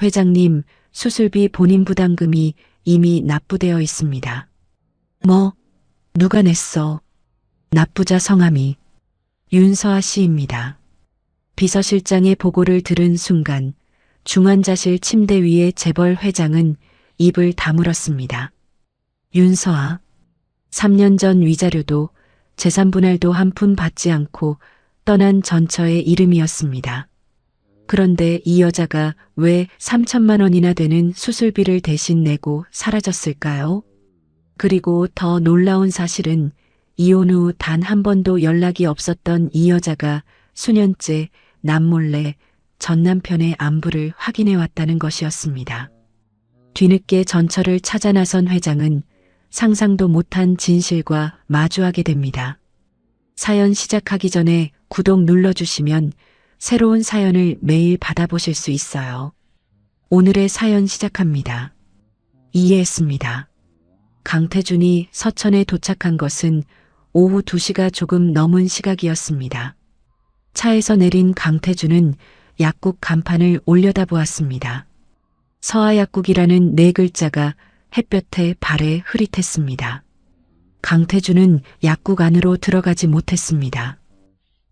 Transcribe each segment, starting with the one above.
회장님, 수술비 본인 부담금이 이미 납부되어 있습니다. 뭐? 누가 냈어? 납부자 성함이 윤서아 씨입니다. 비서실장의 보고를 들은 순간 중환자실 침대 위에 재벌 회장은 입을 다물었습니다. 윤서아. 3년 전 위자료도 재산분할도 한 푼 받지 않고 떠난 전처의 이름이었습니다. 그런데 이 여자가 왜 3천만 원이나 되는 수술비를 대신 내고 사라졌을까요? 그리고 더 놀라운 사실은 이혼 후 단 한 번도 연락이 없었던 이 여자가 수년째 남몰래 전 남편의 안부를 확인해 왔다는 것이었습니다. 뒤늦게 전처를 찾아 나선 회장은 상상도 못한 진실과 마주하게 됩니다. 사연 시작하기 전에 구독 눌러주시면 새로운 사연을 매일 받아보실 수 있어요. 오늘의 사연 시작합니다. 이해했습니다. 강태준이 서천에 도착한 것은 오후 2시가 조금 넘은 시각이었습니다. 차에서 내린 강태준은 약국 간판을 올려다보았습니다. 서아약국이라는 네 글자가 햇볕에 발에 흐릿했습니다. 강태준은 약국 안으로 들어가지 못했습니다.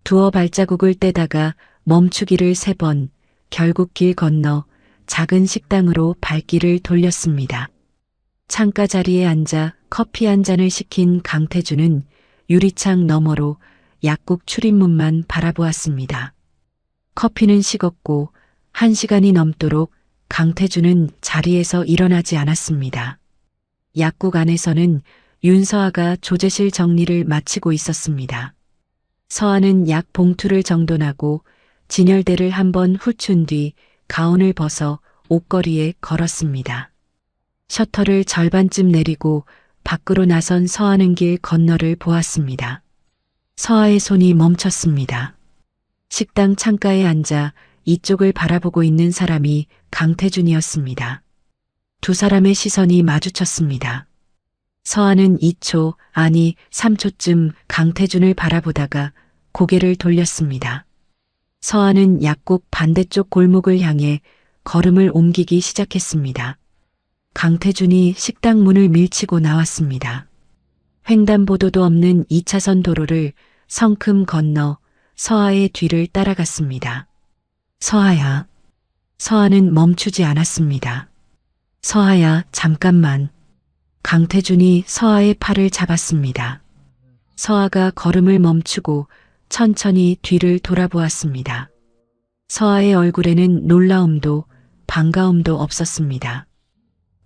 두어 발자국을 떼다가 멈추기를 3번, 결국 길 건너 작은 식당으로 발길을 돌렸습니다. 창가 자리에 앉아 커피 한 잔을 시킨 강태준은 유리창 너머로 약국 출입문만 바라보았습니다. 커피는 식었고 1시간이 넘도록 강태준은 자리에서 일어나지 않았습니다. 약국 안에서는 윤서아가 조제실 정리를 마치고 있었습니다. 서아는 약 봉투를 정돈하고 진열대를 한번 훑춘 뒤 가운을 벗어 옷걸이에 걸었습니다. 셔터를 절반쯤 내리고 밖으로 나선 서아는 길 건너를 보았습니다. 서아의 손이 멈췄습니다. 식당 창가에 앉아 이쪽을 바라보고 있는 사람이 강태준이었습니다. 두 사람의 시선이 마주쳤습니다. 서아는 2초, 아니 3초쯤 강태준을 바라보다가 고개를 돌렸습니다. 서아는 약국 반대쪽 골목을 향해 걸음을 옮기기 시작했습니다. 강태준이 식당 문을 밀치고 나왔습니다. 횡단보도도 없는 2차선 도로를 성큼 건너 서아의 뒤를 따라갔습니다. 서아야. 서아는 멈추지 않았습니다. 서아야, 잠깐만. 강태준이 서아의 팔을 잡았습니다. 서아가 걸음을 멈추고 천천히 뒤를 돌아보았습니다. 서아의 얼굴에는 놀라움도 반가움도 없었습니다.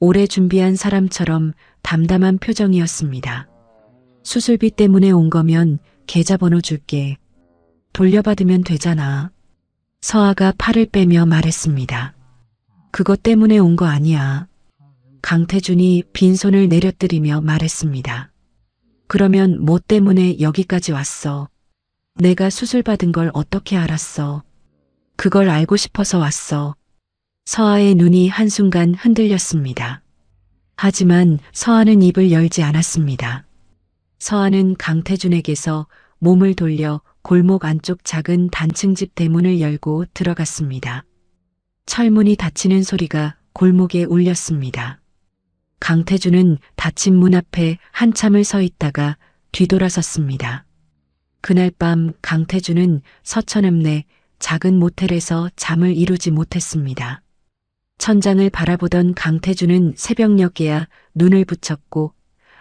오래 준비한 사람처럼 담담한 표정이었습니다. 수술비 때문에 온 거면 계좌번호 줄게. 돌려받으면 되잖아. 서아가 팔을 빼며 말했습니다. 그것 때문에 온 거 아니야. 강태준이 빈손을 내려뜨리며 말했습니다. 그러면 뭐 때문에 여기까지 왔어? 내가 수술 받은 걸 어떻게 알았어? 그걸 알고 싶어서 왔어. 서아의 눈이 한순간 흔들렸습니다. 하지만 서아는 입을 열지 않았습니다. 서아는 강태준에게서 몸을 돌려 골목 안쪽 작은 단층집 대문을 열고 들어갔습니다. 철문이 닫히는 소리가 골목에 울렸습니다. 강태준은 닫힌 문 앞에 한참을 서 있다가 뒤돌아섰습니다. 그날 밤 강태준은 서천읍 내 작은 모텔에서 잠을 이루지 못했습니다. 천장을 바라보던 강태준은 새벽녘에야 눈을 붙였고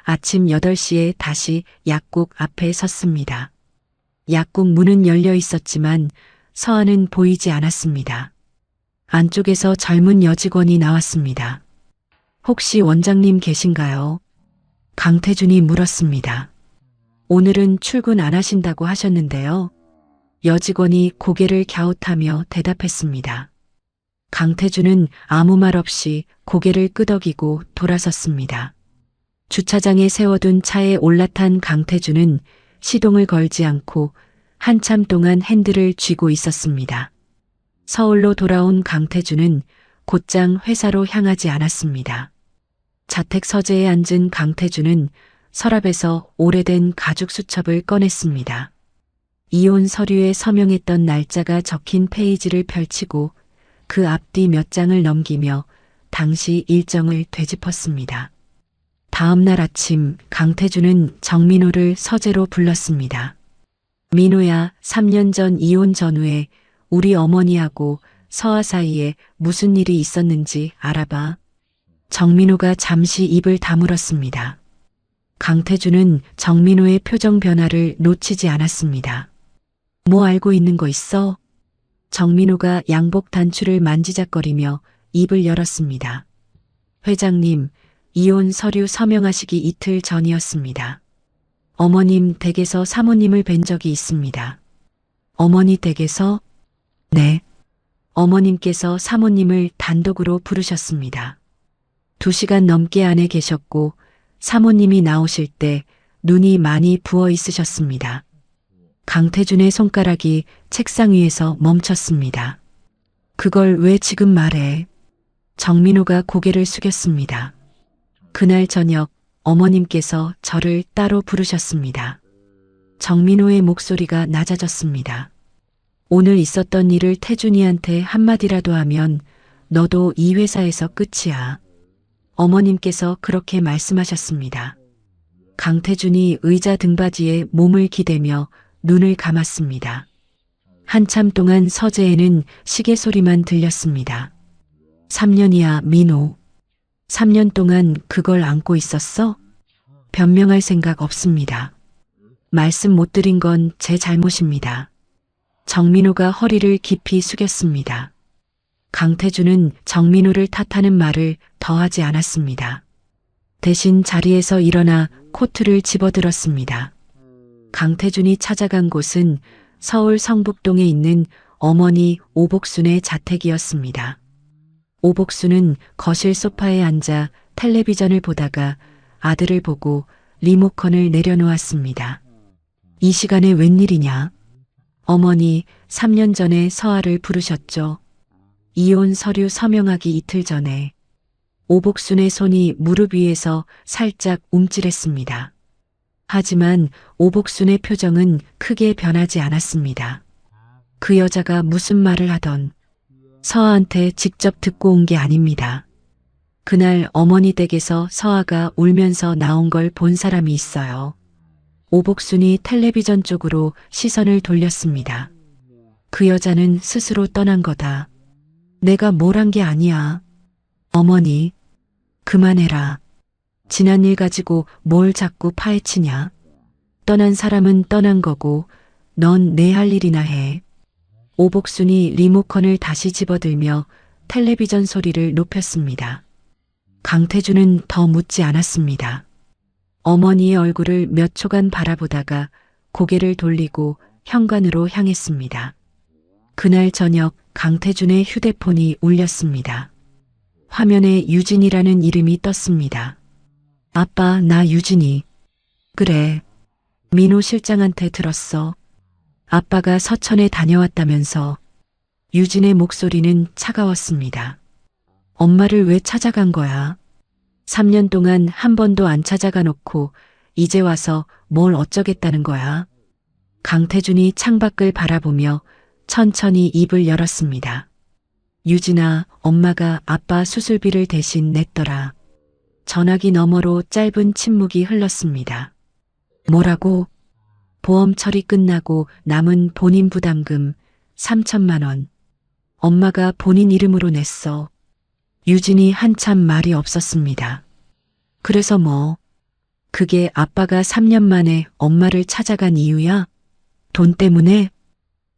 아침 8시에 다시 약국 앞에 섰습니다. 약국 문은 열려 있었지만 서아는 보이지 않았습니다. 안쪽에서 젊은 여직원이 나왔습니다. 혹시 원장님 계신가요? 강태준이 물었습니다. 오늘은 출근 안 하신다고 하셨는데요. 여직원이 고개를 갸웃하며 대답했습니다. 강태준은 아무 말 없이 고개를 끄덕이고 돌아섰습니다. 주차장에 세워둔 차에 올라탄 강태준은 시동을 걸지 않고 한참 동안 핸들을 쥐고 있었습니다. 서울로 돌아온 강태준은 곧장 회사로 향하지 않았습니다. 자택 서재에 앉은 강태준은 서랍에서 오래된 가죽 수첩을 꺼냈습니다. 이혼 서류에 서명했던 날짜가 적힌 페이지를 펼치고 그 앞뒤 몇 장을 넘기며 당시 일정을 되짚었습니다. 다음 날 아침 강태준은 정민호를 서재로 불렀습니다. 민호야, 3년 전 이혼 전후에 우리 어머니하고 서아 사이에 무슨 일이 있었는지 알아봐. 정민호가 잠시 입을 다물었습니다. 강태준은 정민호의 표정 변화를 놓치지 않았습니다. 뭐 알고 있는 거 있어? 정민호가 양복 단추를 만지작거리며 입을 열었습니다. 회장님, 이혼 서류 서명하시기 이틀 전이었습니다. 어머님 댁에서 사모님을 뵌 적이 있습니다. 어머니 댁에서? 네. 어머님께서 사모님을 단독으로 부르셨습니다. 2시간 넘게 안에 계셨고 사모님이 나오실 때 눈이 많이 부어 있으셨습니다. 강태준의 손가락이 책상 위에서 멈췄습니다. 그걸 왜 지금 말해? 정민호가 고개를 숙였습니다. 그날 저녁 어머님께서 저를 따로 부르셨습니다. 정민호의 목소리가 낮아졌습니다. 오늘 있었던 일을 태준이한테 한마디라도 하면 너도 이 회사에서 끝이야. 어머님께서 그렇게 말씀하셨습니다. 강태준이 의자 등받이에 몸을 기대며 눈을 감았습니다. 한참 동안 서재에는 시계 소리만 들렸습니다. 3년이야, 민호. 3년 동안 그걸 안고 있었어? 변명할 생각 없습니다. 말씀 못 드린 건 제 잘못입니다. 정민호가 허리를 깊이 숙였습니다. 강태준은 정민호를 탓하는 말을 더하지 않았습니다. 대신 자리에서 일어나 코트를 집어들었습니다. 강태준이 찾아간 곳은 서울 성북동에 있는 어머니 오복순의 자택이었습니다. 오복순은 거실 소파에 앉아 텔레비전을 보다가 아들을 보고 리모컨을 내려놓았습니다. 이 시간에 웬일이냐? 어머니 3년 전에 서아를 부르셨죠. 이혼 서류 서명하기 이틀 전에. 오복순의 손이 무릎 위에서 살짝 움찔했습니다. 하지만 오복순의 표정은 크게 변하지 않았습니다. 그 여자가 무슨 말을 하던 서아한테 직접 듣고 온 게 아닙니다. 그날 어머니 댁에서 서아가 울면서 나온 걸 본 사람이 있어요. 오복순이 텔레비전 쪽으로 시선을 돌렸습니다. 그 여자는 스스로 떠난 거다. 내가 뭘 한 게 아니야. 어머니, 그만해라. 지난 일 가지고 뭘 자꾸 파헤치냐. 떠난 사람은 떠난 거고 넌 내 할 일이나 해. 오복순이 리모컨을 다시 집어들며 텔레비전 소리를 높였습니다. 강태준은 더 묻지 않았습니다. 어머니의 얼굴을 몇 초간 바라보다가 고개를 돌리고 현관으로 향했습니다. 그날 저녁 강태준의 휴대폰이 울렸습니다. 화면에 유진이라는 이름이 떴습니다. 아빠, 나 유진이. 그래. 민호 실장한테 들었어. 아빠가 서천에 다녀왔다면서. 유진의 목소리는 차가웠습니다. 엄마를 왜 찾아간 거야? 3년 동안 한 번도 안 찾아가 놓고 이제 와서 뭘 어쩌겠다는 거야? 강태준이 창밖을 바라보며 천천히 입을 열었습니다. 유진아, 엄마가 아빠 수술비를 대신 냈더라. 전화기 너머로 짧은 침묵이 흘렀습니다. 뭐라고? 보험 처리 끝나고 남은 본인 부담금 3천만 원. 엄마가 본인 이름으로 냈어. 유진이 한참 말이 없었습니다. 그래서 뭐? 그게 아빠가 3년 만에 엄마를 찾아간 이유야? 돈 때문에?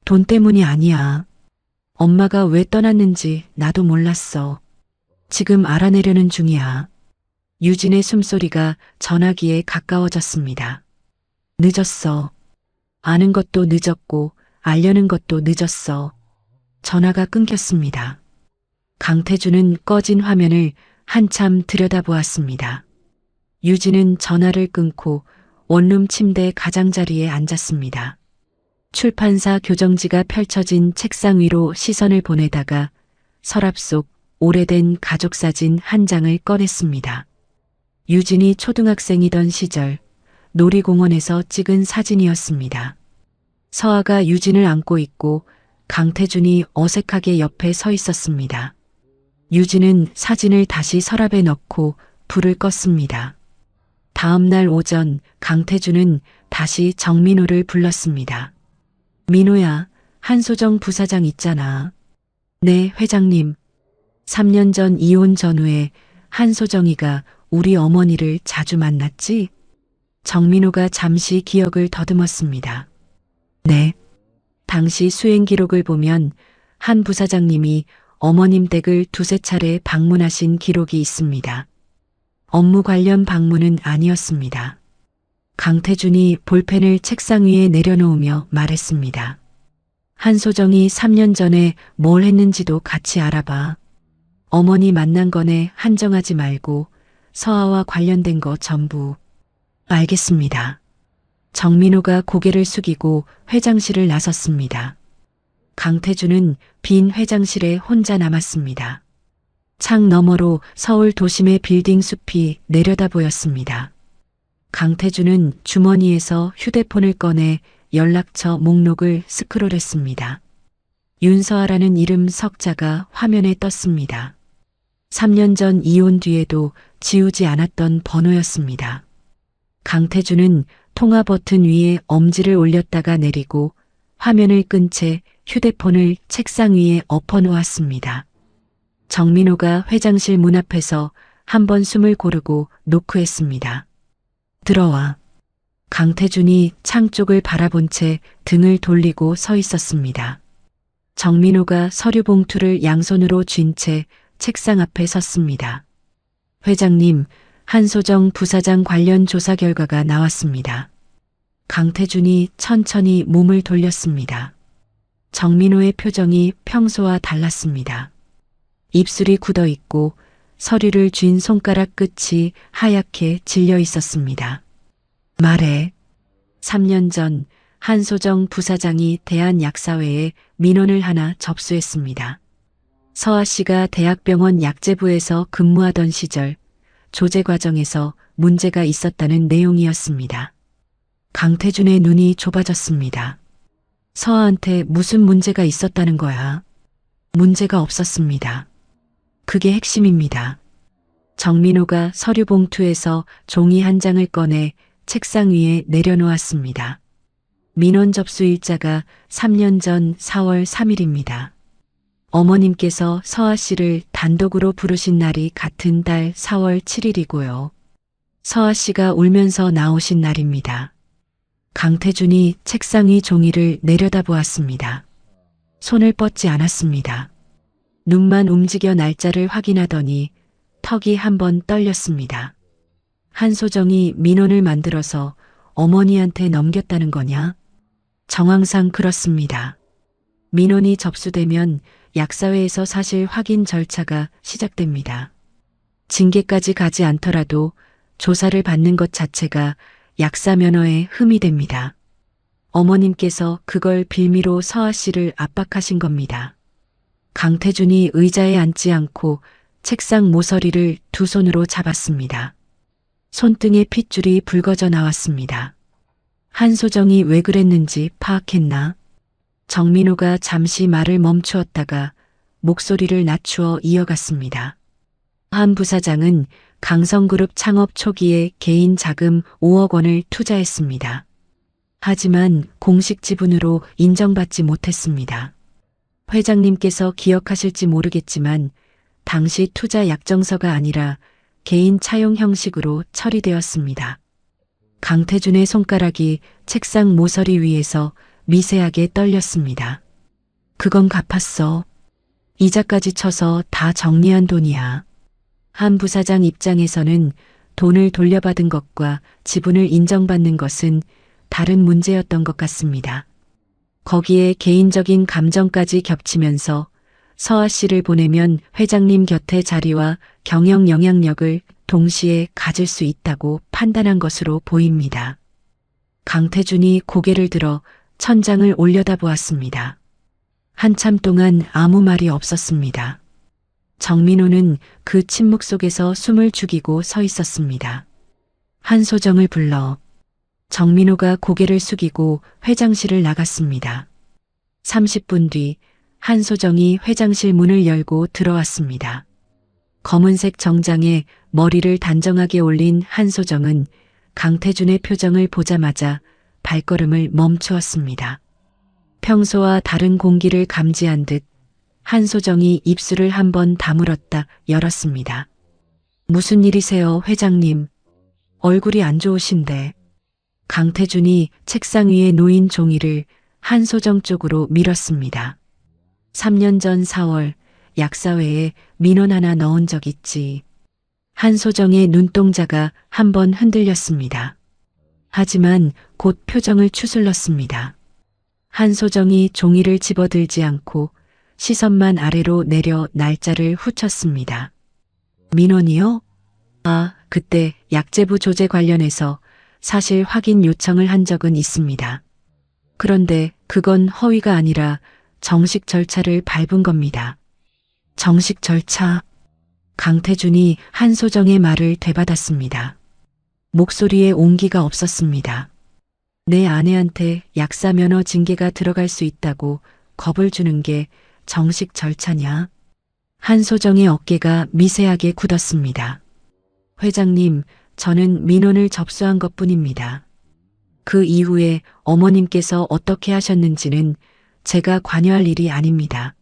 돈 때문이 아니야. 엄마가 왜 떠났는지 나도 몰랐어. 지금 알아내려는 중이야. 유진의 숨소리가 전화기에 가까워졌습니다. 늦었어. 아는 것도 늦었고 알려는 것도 늦었어. 전화가 끊겼습니다. 강태준은 꺼진 화면을 한참 들여다보았습니다. 유진은 전화를 끊고 원룸 침대 가장자리에 앉았습니다. 출판사 교정지가 펼쳐진 책상 위로 시선을 보내다가 서랍 속 오래된 가족사진 한 장을 꺼냈습니다. 유진이 초등학생이던 시절 놀이공원에서 찍은 사진이었습니다. 서아가 유진을 안고 있고 강태준이 어색하게 옆에 서 있었습니다. 유진은 사진을 다시 서랍에 넣고 불을 껐습니다. 다음 날 오전 강태준은 다시 정민호를 불렀습니다. 민호야, 한소정 부사장 있잖아. 네, 회장님. 3년 전 이혼 전후에 한소정이가 우리 어머니를 자주 만났지? 정민호가 잠시 기억을 더듬었습니다. 네. 당시 수행 기록을 보면 한 부사장님이 어머님 댁을 두세 차례 방문하신 기록이 있습니다. 업무 관련 방문은 아니었습니다. 강태준이 볼펜을 책상 위에 내려놓으며 말했습니다. 한소정이 3년 전에 뭘 했는지도 같이 알아봐. 어머니 만난 거네 한정하지 말고 서아와 관련된 거 전부. 알겠습니다. 정민호가 고개를 숙이고 회장실을 나섰습니다. 강태준은 빈 회장실에 혼자 남았습니다. 창 너머로 서울 도심의 빌딩 숲이 내려다 보였습니다. 강태준은 주머니에서 휴대폰을 꺼내 연락처 목록을 스크롤했습니다. 윤서아라는 이름 석자가 화면에 떴습니다. 3년 전 이혼 뒤에도 지우지 않았던 번호였습니다. 강태준은 통화 버튼 위에 엄지를 올렸다가 내리고 화면을 끈 채 휴대폰을 책상 위에 엎어 놓았습니다. 정민호가 회장실 문 앞에서 한번 숨을 고르고 노크했습니다. 들어와. 강태준이 창 쪽을 바라본 채 등을 돌리고 서 있었습니다. 정민호가 서류 봉투를 양손으로 쥔 채 책상 앞에 섰습니다. 회장님, 한소정 부사장 관련 조사 결과가 나왔습니다. 강태준이 천천히 몸을 돌렸습니다. 정민호의 표정이 평소와 달랐습니다. 입술이 굳어 있고 서류를 쥔 손가락 끝이 하얗게 질려 있었습니다. 말해. 3년 전 한소정 부사장이 대한약사회에 민원을 하나 접수했습니다. 서아 씨가 대학병원 약제부에서 근무하던 시절 조제 과정에서 문제가 있었다는 내용이었습니다. 강태준의 눈이 좁아졌습니다. 서아한테 무슨 문제가 있었다는 거야? 문제가 없었습니다. 그게 핵심입니다. 정민호가 서류 봉투에서 종이 한 장을 꺼내 책상 위에 내려놓았습니다. 민원 접수 일자가 3년 전 4월 3일입니다. 어머님께서 서아 씨를 단독으로 부르신 날이 같은 달 4월 7일이고요. 서아 씨가 울면서 나오신 날입니다. 강태준이 책상 위 종이를 내려다보았습니다. 손을 뻗지 않았습니다. 눈만 움직여 날짜를 확인하더니 턱이 한번 떨렸습니다. 한소정이 민원을 만들어서 어머니한테 넘겼다는 거냐? 정황상 그렇습니다. 민원이 접수되면 약사회에서 사실 확인 절차가 시작됩니다. 징계까지 가지 않더라도 조사를 받는 것 자체가 약사 면허에 흠이 됩니다. 어머님께서 그걸 빌미로 서아 씨를 압박하신 겁니다. 강태준이 의자에 앉지 않고 책상 모서리를 두 손으로 잡았습니다. 손등에 핏줄이 붉어져 나왔습니다. 한소정이 왜 그랬는지 파악했나? 정민호가 잠시 말을 멈추었다가 목소리를 낮추어 이어갔습니다. 한 부사장은 강성그룹 창업 초기에 개인 자금 5억 원을 투자했습니다. 하지만 공식 지분으로 인정받지 못했습니다. 회장님께서 기억하실지 모르겠지만 당시 투자 약정서가 아니라 개인 차용 형식으로 처리되었습니다. 강태준의 손가락이 책상 모서리 위에서 미세하게 떨렸습니다. 그건 갚았어. 이자까지 쳐서 다 정리한 돈이야. 한 부사장 입장에서는 돈을 돌려받은 것과 지분을 인정받는 것은 다른 문제였던 것 같습니다. 거기에 개인적인 감정까지 겹치면서 서아 씨를 보내면 회장님 곁의 자리와 경영 영향력을 동시에 가질 수 있다고 판단한 것으로 보입니다. 강태준이 고개를 들어 천장을 올려다보았습니다. 한참 동안 아무 말이 없었습니다. 정민호는 그 침묵 속에서 숨을 죽이고 서 있었습니다. 한소정을 불러. 정민호가 고개를 숙이고 회장실을 나갔습니다. 30분 뒤 한소정이 회장실 문을 열고 들어왔습니다. 검은색 정장에 머리를 단정하게 올린 한소정은 강태준의 표정을 보자마자 발걸음을 멈추었습니다. 평소와 다른 공기를 감지한 듯 한소정이 입술을 한번 다물었다 열었습니다. 무슨 일이세요, 회장님? 얼굴이 안 좋으신데. 강태준이 책상 위에 놓인 종이를 한소정 쪽으로 밀었습니다. 3년 전 4월 약사회에 민원 하나 넣은 적 있지. 한소정의 눈동자가 한번 흔들렸습니다. 하지만 곧 표정을 추슬렀습니다. 한소정이 종이를 집어들지 않고 시선만 아래로 내려 날짜를 후쳤습니다. 민원이요? 아, 그때 약제부 조제 관련해서 사실 확인 요청을 한 적은 있습니다. 그런데 그건 허위가 아니라 정식 절차를 밟은 겁니다. 정식 절차? 강태준이 한소정의 말을 되받았습니다. 목소리에 온기가 없었습니다. 내 아내한테 약사 면허 징계가 들어갈 수 있다고 겁을 주는 게 정식 절차냐? 한소정의 어깨가 미세하게 굳었습니다. 회장님, 저는 민원을 접수한 것뿐입니다. 그 이후에 어머님께서 어떻게 하셨는지는 제가 관여할 일이 아닙니다.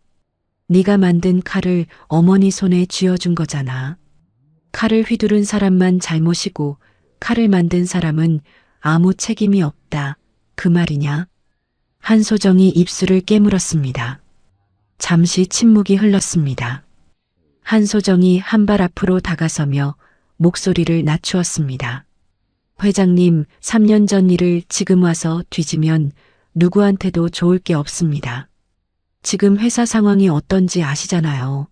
네가 만든 칼을 어머니 손에 쥐어준 거잖아. 칼을 휘두른 사람만 잘못이고 칼을 만든 사람은 아무 책임이 없다. 그 말이냐? 한소정이 입술을 깨물었습니다. 잠시 침묵이 흘렀습니다. 한소정이 한 발 앞으로 다가서며 목소리를 낮추었습니다. 회장님, 3년 전 일을 지금 와서 뒤지면 누구한테도 좋을 게 없습니다. 지금 회사 상황이 어떤지 아시잖아요.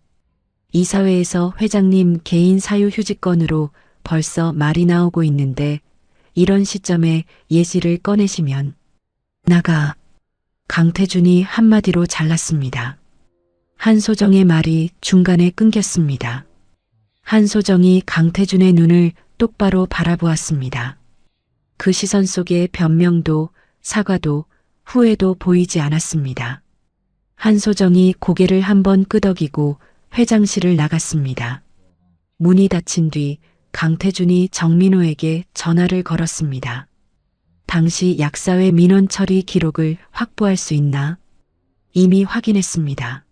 이사회에서 회장님 개인 사유휴직 건으로 벌써 말이 나오고 있는데 이런 시점에 예시를 꺼내시면 나가. 강태준이 한마디로 잘랐습니다. 한소정의 말이 중간에 끊겼습니다. 한소정이 강태준의 눈을 똑바로 바라보았습니다. 그 시선 속에 변명도 사과도 후회도 보이지 않았습니다. 한소정이 고개를 한번 끄덕이고 회장실을 나갔습니다. 문이 닫힌 뒤 강태준이 정민호에게 전화를 걸었습니다. 당시 약사회 민원 처리 기록을 확보할 수 있나? 이미 확인했습니다.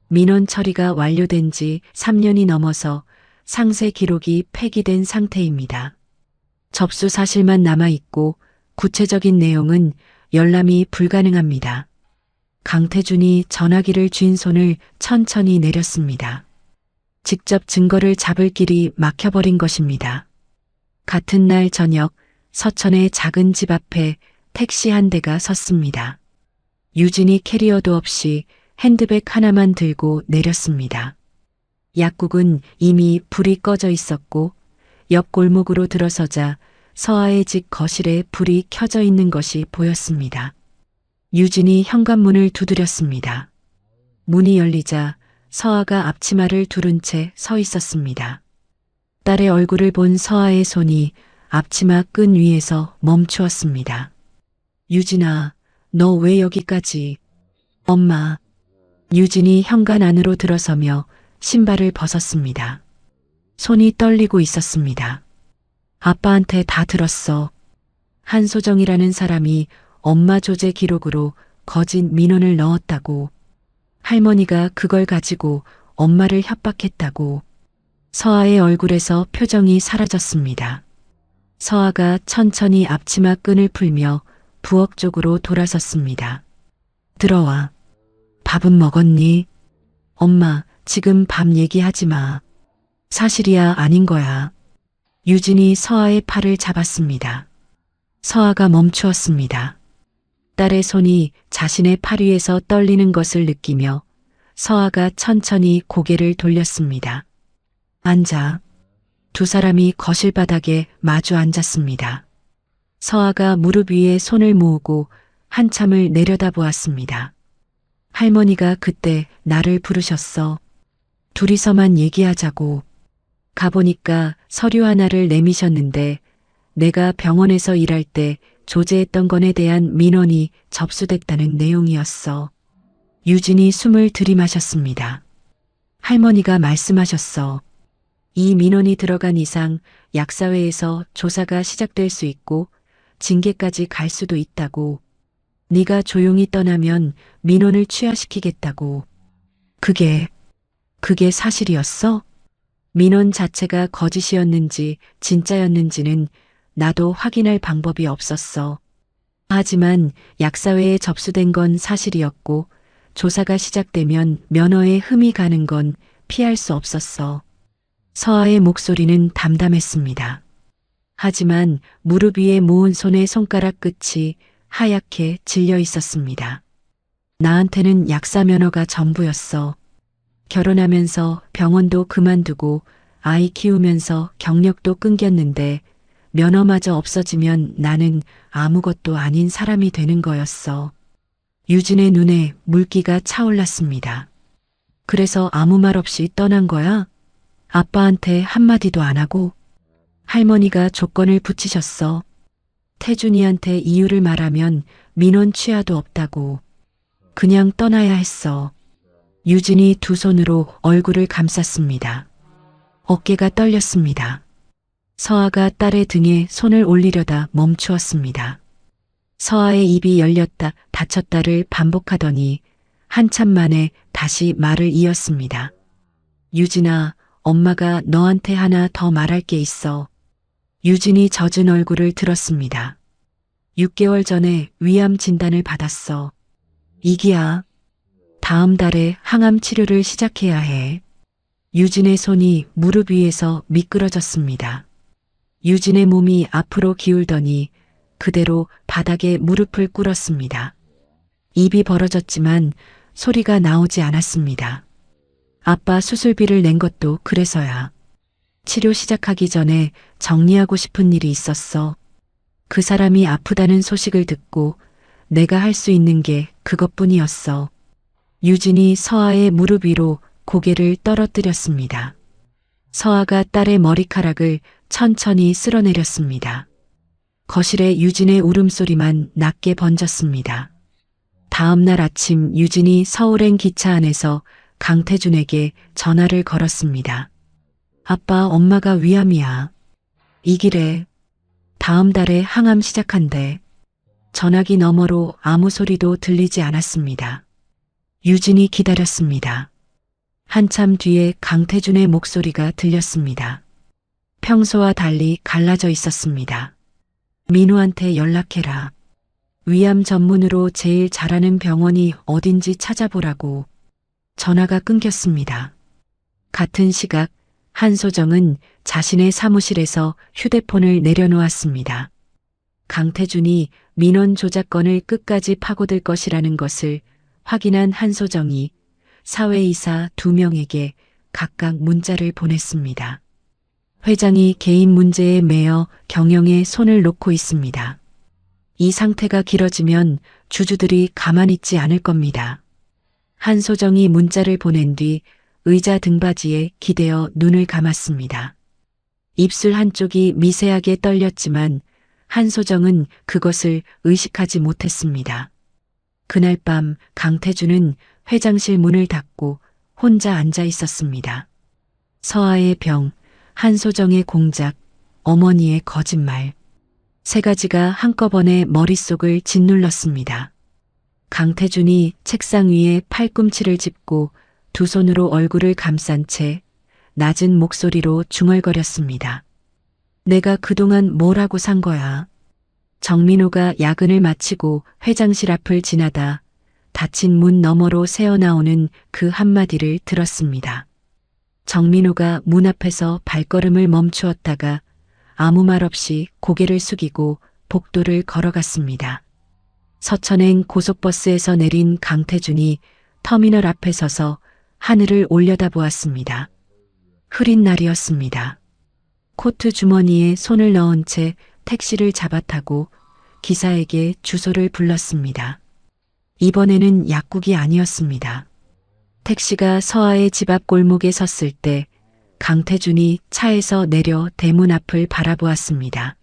민원 처리가 완료된 지 3년이 넘어서 상세 기록이 폐기된 상태입니다. 접수 사실만 남아있고 구체적인 내용은 열람이 불가능합니다. 강태준이 전화기를 쥔 손을 천천히 내렸습니다. 직접 증거를 잡을 길이 막혀버린 것입니다. 같은 날 저녁 서천의 작은 집 앞에 택시 한 대가 섰습니다. 유진이 캐리어도 없이 핸드백 하나만 들고 내렸습니다. 약국은 이미 불이 꺼져 있었고 옆 골목으로 들어서자 서아의 집 거실에 불이 켜져 있는 것이 보였습니다. 유진이 현관문을 두드렸습니다. 문이 열리자 서아가 앞치마를 두른 채 서 있었습니다. 딸의 얼굴을 본 서아의 손이 앞치마 끈 위에서 멈추었습니다. 유진아, 너 왜 여기까지? 엄마. 유진이 현관 안으로 들어서며 신발을 벗었습니다. 손이 떨리고 있었습니다. 아빠한테 다 들었어. 한소정이라는 사람이 엄마 조제 기록으로 거짓 민원을 넣었다고. 할머니가 그걸 가지고 엄마를 협박했다고. 서아의 얼굴에서 표정이 사라졌습니다. 서아가 천천히 앞치마 끈을 풀며 부엌 쪽으로 돌아섰습니다. 들어와. 밥은 먹었니? 엄마, 지금 밥 얘기하지 마. 사실이야 아닌 거야. 유진이 서아의 팔을 잡았습니다. 서아가 멈추었습니다. 딸의 손이 자신의 팔 위에서 떨리는 것을 느끼며 서아가 천천히 고개를 돌렸습니다. 앉아. 두 사람이 거실 바닥에 마주 앉았습니다. 서아가 무릎 위에 손을 모으고 한참을 내려다보았습니다. 할머니가 그때 나를 부르셨어. 둘이서만 얘기하자고. 가보니까 서류 하나를 내미셨는데 내가 병원에서 일할 때 조제했던 건에 대한 민원이 접수됐다는 내용이었어. 유진이 숨을 들이마셨습니다. 할머니가 말씀하셨어. 이 민원이 들어간 이상 약사회에서 조사가 시작될 수 있고 징계까지 갈 수도 있다고. 네가 조용히 떠나면 민원을 취하시키겠다고. 그게 사실이었어? 민원 자체가 거짓이었는지 진짜였는지는 나도 확인할 방법이 없었어. 하지만 약사회에 접수된 건 사실이었고 조사가 시작되면 면허에 흠이 가는 건 피할 수 없었어. 서아의 목소리는 담담했습니다. 하지만 무릎 위에 모은 손의 손가락 끝이 하얗게 질려 있었습니다. 나한테는 약사 면허가 전부였어. 결혼하면서 병원도 그만두고 아이 키우면서 경력도 끊겼는데 면허마저 없어지면 나는 아무것도 아닌 사람이 되는 거였어. 유진의 눈에 물기가 차올랐습니다. 그래서 아무 말 없이 떠난 거야? 아빠한테 한마디도 안 하고? 할머니가 조건을 붙이셨어. 태준이한테 이유를 말하면 민원 취하도 없다고. 그냥 떠나야 했어. 유진이 두 손으로 얼굴을 감쌌습니다. 어깨가 떨렸습니다. 서아가 딸의 등에 손을 올리려다 멈추었습니다. 서아의 입이 열렸다 닫혔다를 반복하더니 한참 만에 다시 말을 이었습니다. 유진아, 엄마가 너한테 하나 더 말할 게 있어. 유진이 젖은 얼굴을 들었습니다. 6개월 전에 위암 진단을 받았어. 이기야. 다음 달에 항암 치료를 시작해야 해. 유진의 손이 무릎 위에서 미끄러졌습니다. 유진의 몸이 앞으로 기울더니 그대로 바닥에 무릎을 꿇었습니다. 입이 벌어졌지만 소리가 나오지 않았습니다. 아빠 수술비를 낸 것도 그래서야. 치료 시작하기 전에 정리하고 싶은 일이 있었어. 그 사람이 아프다는 소식을 듣고 내가 할 수 있는 게 그것뿐이었어. 유진이 서아의 무릎 위로 고개를 떨어뜨렸습니다. 서아가 딸의 머리카락을 천천히 쓸어내렸습니다. 거실에 유진의 울음소리만 낮게 번졌습니다. 다음 날 아침 유진이 서울행 기차 안에서 강태준에게 전화를 걸었습니다. 아빠, 엄마가 위암이야. 이 길에 다음 달에 항암 시작한대. 전화기 너머로 아무 소리도 들리지 않았습니다. 유진이 기다렸습니다. 한참 뒤에 강태준의 목소리가 들렸습니다. 평소와 달리 갈라져 있었습니다. 민우한테 연락해라. 위암 전문으로 제일 잘하는 병원이 어딘지 찾아보라고. 전화가 끊겼습니다. 같은 시각 한소정은 자신의 사무실에서 휴대폰을 내려놓았습니다. 강태준이 민원 조작건을 끝까지 파고들 것이라는 것을 확인한 한소정이 사회이사 2명에게 각각 문자를 보냈습니다. 회장이 개인 문제에 매여 경영에 손을 놓고 있습니다. 이 상태가 길어지면 주주들이 가만히 있지 않을 겁니다. 한소정이 문자를 보낸 뒤 의자 등받이에 기대어 눈을 감았습니다. 입술 한쪽이 미세하게 떨렸지만 한소정은 그것을 의식하지 못했습니다. 그날 밤 강태준은 회장실 문을 닫고 혼자 앉아 있었습니다. 서아의 병, 한소정의 공작, 어머니의 거짓말. 세 가지가 한꺼번에 머릿속을 짓눌렀습니다. 강태준이 책상 위에 팔꿈치를 짚고 두 손으로 얼굴을 감싼 채 낮은 목소리로 중얼거렸습니다. 내가 그동안 뭘 하고 산 거야. 정민호가 야근을 마치고 회장실 앞을 지나다 닫힌 문 너머로 새어나오는 그 한마디를 들었습니다. 정민호가 문 앞에서 발걸음을 멈추었다가 아무 말 없이 고개를 숙이고 복도를 걸어갔습니다. 서천행 고속버스에서 내린 강태준이 터미널 앞에 서서 하늘을 올려다보았습니다. 흐린 날이었습니다. 코트 주머니에 손을 넣은 채 택시를 잡아타고 기사에게 주소를 불렀습니다. 이번에는 약국이 아니었습니다. 택시가 서아의 집 앞 골목에 섰을 때 강태준이 차에서 내려 대문 앞을 바라보았습니다.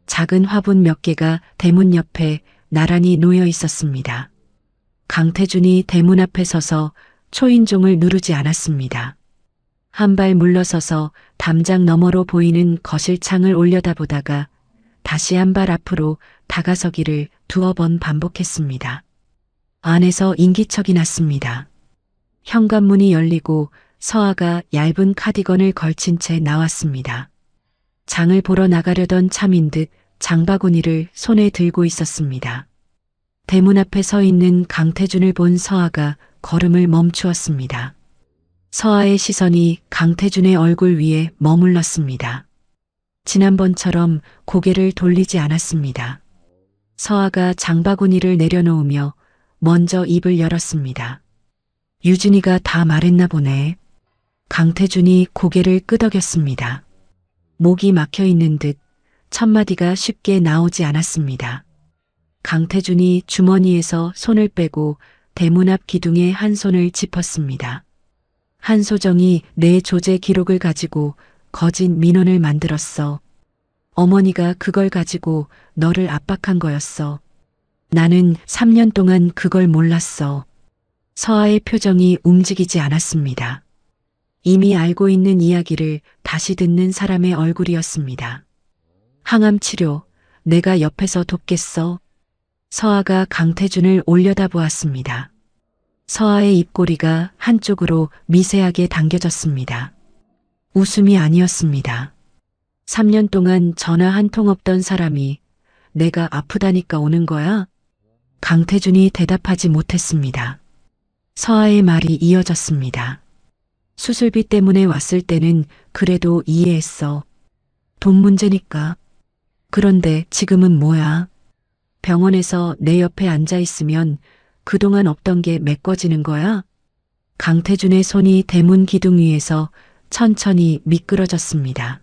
작은 화분 몇 개가 대문 옆에 나란히 놓여 있었습니다. 강태준이 대문 앞에 서서 초인종을 누르지 않았습니다. 한 발 물러서서 담장 너머로 보이는 거실 창을 올려다보다가 다시 한 발 앞으로 다가서기를 두어 번 반복했습니다. 안에서 인기척이 났습니다. 현관문이 열리고 서아가 얇은 카디건을 걸친 채 나왔습니다. 장을 보러 나가려던 참인 듯 장바구니를 손에 들고 있었습니다. 대문 앞에 서 있는 강태준을 본 서아가 걸음을 멈추었습니다. 서아의 시선이 강태준의 얼굴 위에 머물렀습니다. 지난번처럼 고개를 돌리지 않았습니다. 서아가 장바구니를 내려놓으며 먼저 입을 열었습니다. 유진이가 다 말했나 보네. 강태준이 고개를 끄덕였습니다. 목이 막혀 있는 듯 첫마디가 쉽게 나오지 않았습니다. 강태준이 주머니에서 손을 빼고 대문 앞 기둥에 한 손을 짚었습니다. 한소정이 내 조제 기록을 가지고 거짓 민원을 만들었어. 어머니가 그걸 가지고 너를 압박한 거였어. 나는 3년 동안 그걸 몰랐어. 서아의 표정이 움직이지 않았습니다. 이미 알고 있는 이야기를 다시 듣는 사람의 얼굴이었습니다. 항암 치료, 내가 옆에서 돕겠어. 서아가 강태준을 올려다보았습니다. 서아의 입꼬리가 한쪽으로 미세하게 당겨졌습니다. 웃음이 아니었습니다. 3년 동안 전화 한 통 없던 사람이 내가 아프다니까 오는 거야? 강태준이 대답하지 못했습니다. 서아의 말이 이어졌습니다. 수술비 때문에 왔을 때는 그래도 이해했어. 돈 문제니까. 그런데 지금은 뭐야? 병원에서 내 옆에 앉아 있으면 그동안 없던 게 메꿔지는 거야? 강태준의 손이 대문 기둥 위에서 천천히 미끄러졌습니다.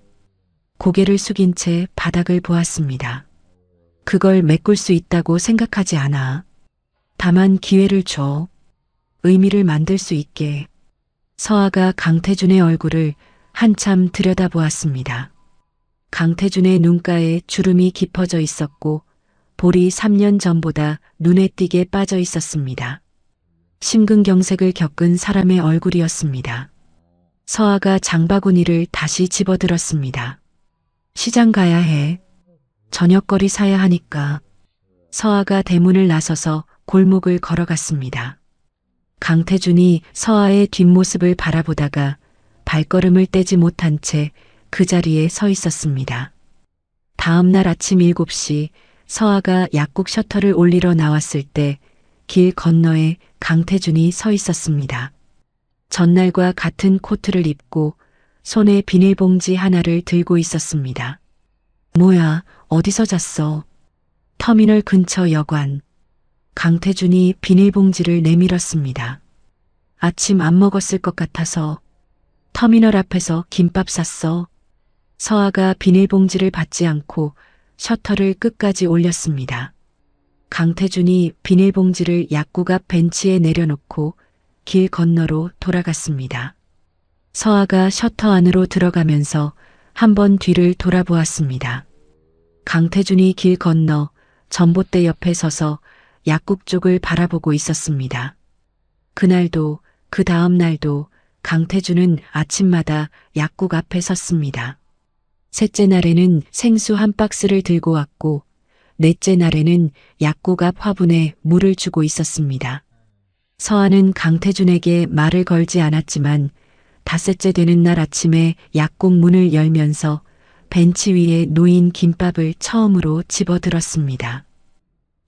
고개를 숙인 채 바닥을 보았습니다. 그걸 메꿀 수 있다고 생각하지 않아. 다만 기회를 줘. 의미를 만들 수 있게. 서아가 강태준의 얼굴을 한참 들여다보았습니다. 강태준의 눈가에 주름이 깊어져 있었고 볼이 3년 전보다 눈에 띄게 빠져 있었습니다. 심근경색을 겪은 사람의 얼굴이었습니다. 서아가 장바구니를 다시 집어들었습니다. 시장 가야 해. 저녁거리 사야 하니까. 서아가 대문을 나서서 골목을 걸어갔습니다. 강태준이 서아의 뒷모습을 바라보다가 발걸음을 떼지 못한 채 그 자리에 서 있었습니다. 다음 날 아침 7시 서아가 약국 셔터를 올리러 나왔을 때 길 건너에 강태준이 서 있었습니다. 전날과 같은 코트를 입고 손에 비닐봉지 하나를 들고 있었습니다. 뭐야, 어디서 잤어? 터미널 근처 여관. 강태준이 비닐봉지를 내밀었습니다. 아침 안 먹었을 것 같아서. 터미널 앞에서 김밥 샀어. 서아가 비닐봉지를 받지 않고 셔터를 끝까지 올렸습니다. 강태준이 비닐봉지를 약국 앞 벤치에 내려놓고 길 건너로 돌아갔습니다. 서아가 셔터 안으로 들어가면서 한번 뒤를 돌아보았습니다. 강태준이 길 건너 전봇대 옆에 서서 약국 쪽을 바라보고 있었습니다. 그날도 그 다음 날도 강태준은 아침마다 약국 앞에 섰습니다. 셋째 날에는 생수 한 박스를 들고 왔고 넷째 날에는 약국 앞 화분에 물을 주고 있었습니다. 서아는 강태준에게 말을 걸지 않았지만 닷새째 되는 날 아침에 약국 문을 열면서 벤치 위에 놓인 김밥을 처음으로 집어들었습니다.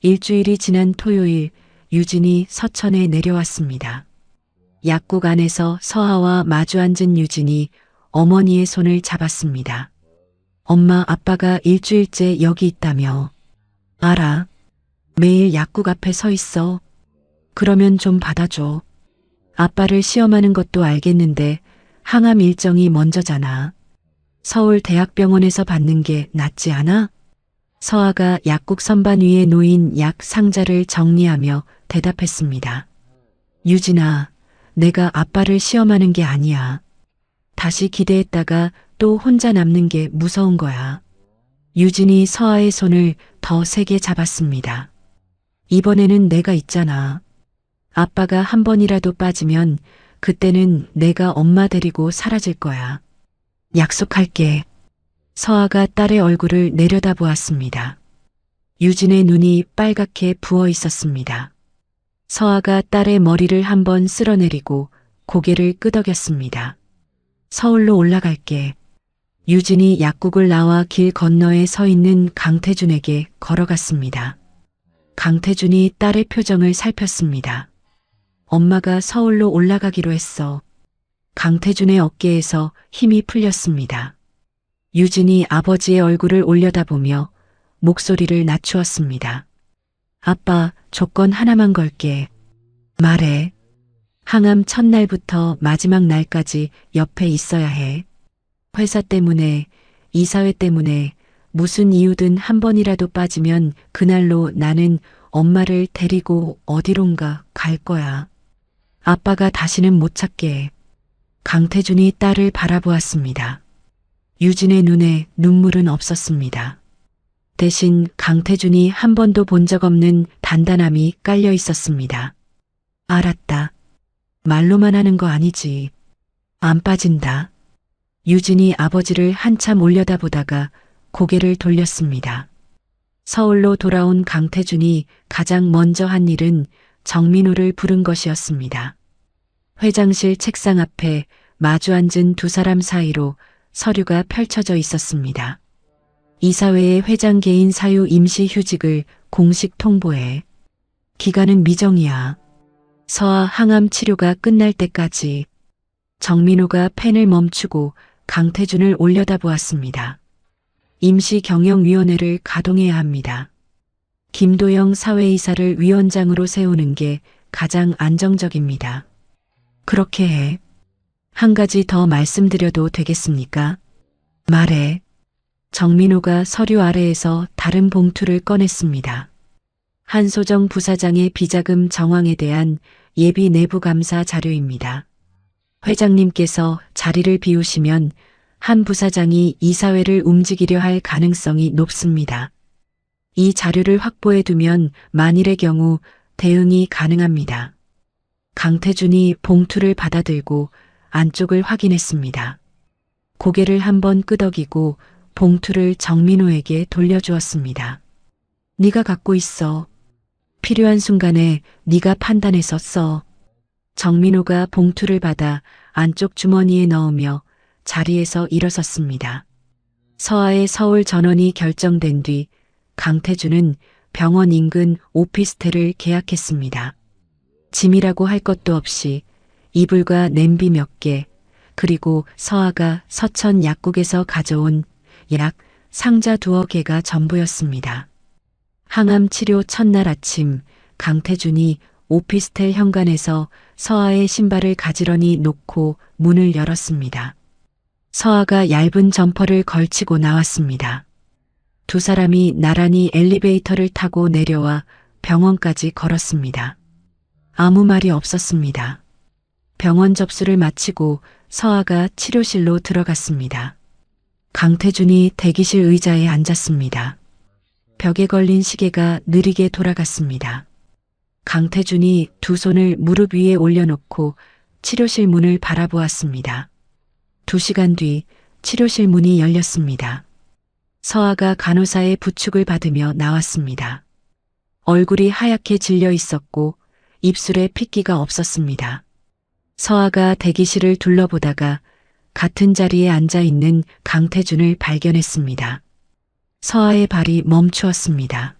일주일이 지난 토요일 유진이 서천에 내려왔습니다. 약국 안에서 서아와 마주 앉은 유진이 어머니의 손을 잡았습니다. 엄마, 아빠가 일주일째 여기 있다며. 알아. 매일 약국 앞에 서 있어. 그러면 좀 받아줘. 아빠를 시험하는 것도 알겠는데 항암 일정이 먼저잖아. 서울대학병원에서 받는 게 낫지 않아? 서아가 약국 선반 위에 놓인 약 상자를 정리하며 대답했습니다. 유진아, 내가 아빠를 시험하는 게 아니야. 다시 기대했다가 또 혼자 남는 게 무서운 거야. 유진이 서아의 손을 더 세게 잡았습니다. 이번에는 내가 있잖아. 아빠가 한 번이라도 빠지면 그때는 내가 엄마 데리고 사라질 거야. 약속할게. 서아가 딸의 얼굴을 내려다보았습니다. 유진의 눈이 빨갛게 부어 있었습니다. 서아가 딸의 머리를 한번 쓸어내리고 고개를 끄덕였습니다. 서울로 올라갈게. 유진이 약국을 나와 길 건너에 서 있는 강태준에게 걸어갔습니다. 강태준이 딸의 표정을 살폈습니다. 엄마가 서울로 올라가기로 했어. 강태준의 어깨에서 힘이 풀렸습니다. 유진이 아버지의 얼굴을 올려다보며 목소리를 낮추었습니다. 아빠, 조건 하나만 걸게. 말해. 항암 첫날부터 마지막 날까지 옆에 있어야 해. 회사 때문에, 이사회 때문에, 무슨 이유든 한 번이라도 빠지면 그날로 나는 엄마를 데리고 어디론가 갈 거야. 아빠가 다시는 못 찾게 해. 강태준이 딸을 바라보았습니다. 유진의 눈에 눈물은 없었습니다. 대신 강태준이 한 번도 본 적 없는 단단함이 깔려 있었습니다. 알았다. 말로만 하는 거 아니지. 안 빠진다. 유진이 아버지를 한참 올려다보다가 고개를 돌렸습니다. 서울로 돌아온 강태준이 가장 먼저 한 일은 정민호를 부른 것이었습니다. 회장실 책상 앞에 마주 앉은 두 사람 사이로 서류가 펼쳐져 있었습니다. 이사회의 회장 개인 사유 임시 휴직을 공식 통보해. 기간은 미정이야. 서아 항암 치료가 끝날 때까지. 정민호가 펜을 멈추고 강태준을 올려다보았습니다. 임시경영위원회를 가동해야 합니다. 김도영 사회이사를 위원장으로 세우는 게 가장 안정적입니다. 그렇게 해. 한 가지 더 말씀드려도 되겠습니까? 말해. 정민호가 서류 아래에서 다른 봉투를 꺼냈습니다. 한소정 부사장의 비자금 정황에 대한 예비 내부 감사 자료입니다. 회장님께서 자리를 비우시면 한 부사장이 이사회를 움직이려 할 가능성이 높습니다. 이 자료를 확보해 두면 만일의 경우 대응이 가능합니다. 강태준이 봉투를 받아들고 안쪽을 확인했습니다. 고개를 한번 끄덕이고 봉투를 정민호에게 돌려주었습니다. 네가 갖고 있어. 필요한 순간에 네가 판단해서 써. 정민호가 봉투를 받아 안쪽 주머니에 넣으며 자리에서 일어섰습니다. 서아의 서울 전원이 결정된 뒤 강태준은 병원 인근 오피스텔을 계약했습니다. 짐이라고 할 것도 없이 이불과 냄비 몇 개, 그리고 서아가 서천 약국에서 가져온 약 상자 2개가 전부였습니다. 항암 치료 첫날 아침 강태준이 오피스텔 현관에서 서아의 신발을 가지런히 놓고 문을 열었습니다. 서아가 얇은 점퍼를 걸치고 나왔습니다. 두 사람이 나란히 엘리베이터를 타고 내려와 병원까지 걸었습니다. 아무 말이 없었습니다. 병원 접수를 마치고 서아가 치료실로 들어갔습니다. 강태준이 대기실 의자에 앉았습니다. 벽에 걸린 시계가 느리게 돌아갔습니다. 강태준이 두 손을 무릎 위에 올려놓고 치료실 문을 바라보았습니다. 2시간 뒤 치료실 문이 열렸습니다. 서아가 간호사의 부축을 받으며 나왔습니다. 얼굴이 하얗게 질려 있었고 입술에 핏기가 없었습니다. 서아가 대기실을 둘러보다가 같은 자리에 앉아 있는 강태준을 발견했습니다. 서아의 발이 멈추었습니다.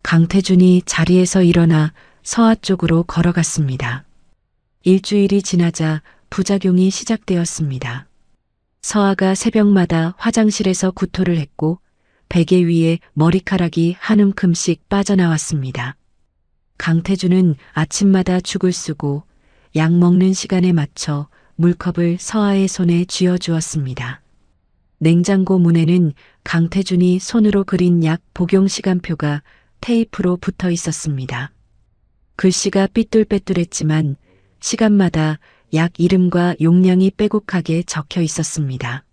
강태준이 자리에서 일어나 서아 쪽으로 걸어갔습니다. 일주일이 지나자 부작용이 시작되었습니다. 서아가 새벽마다 화장실에서 구토를 했고 베개 위에 머리카락이 한 움큼씩 빠져나왔습니다. 강태준은 아침마다 죽을 쓰고 약 먹는 시간에 맞춰 물컵을 서아의 손에 쥐어주었습니다. 냉장고 문에는 강태준이 손으로 그린 약 복용 시간표가 테이프로 붙어 있었습니다. 글씨가 삐뚤빼뚤했지만 시간마다 약 이름과 용량이 빼곡하게 적혀 있었습니다.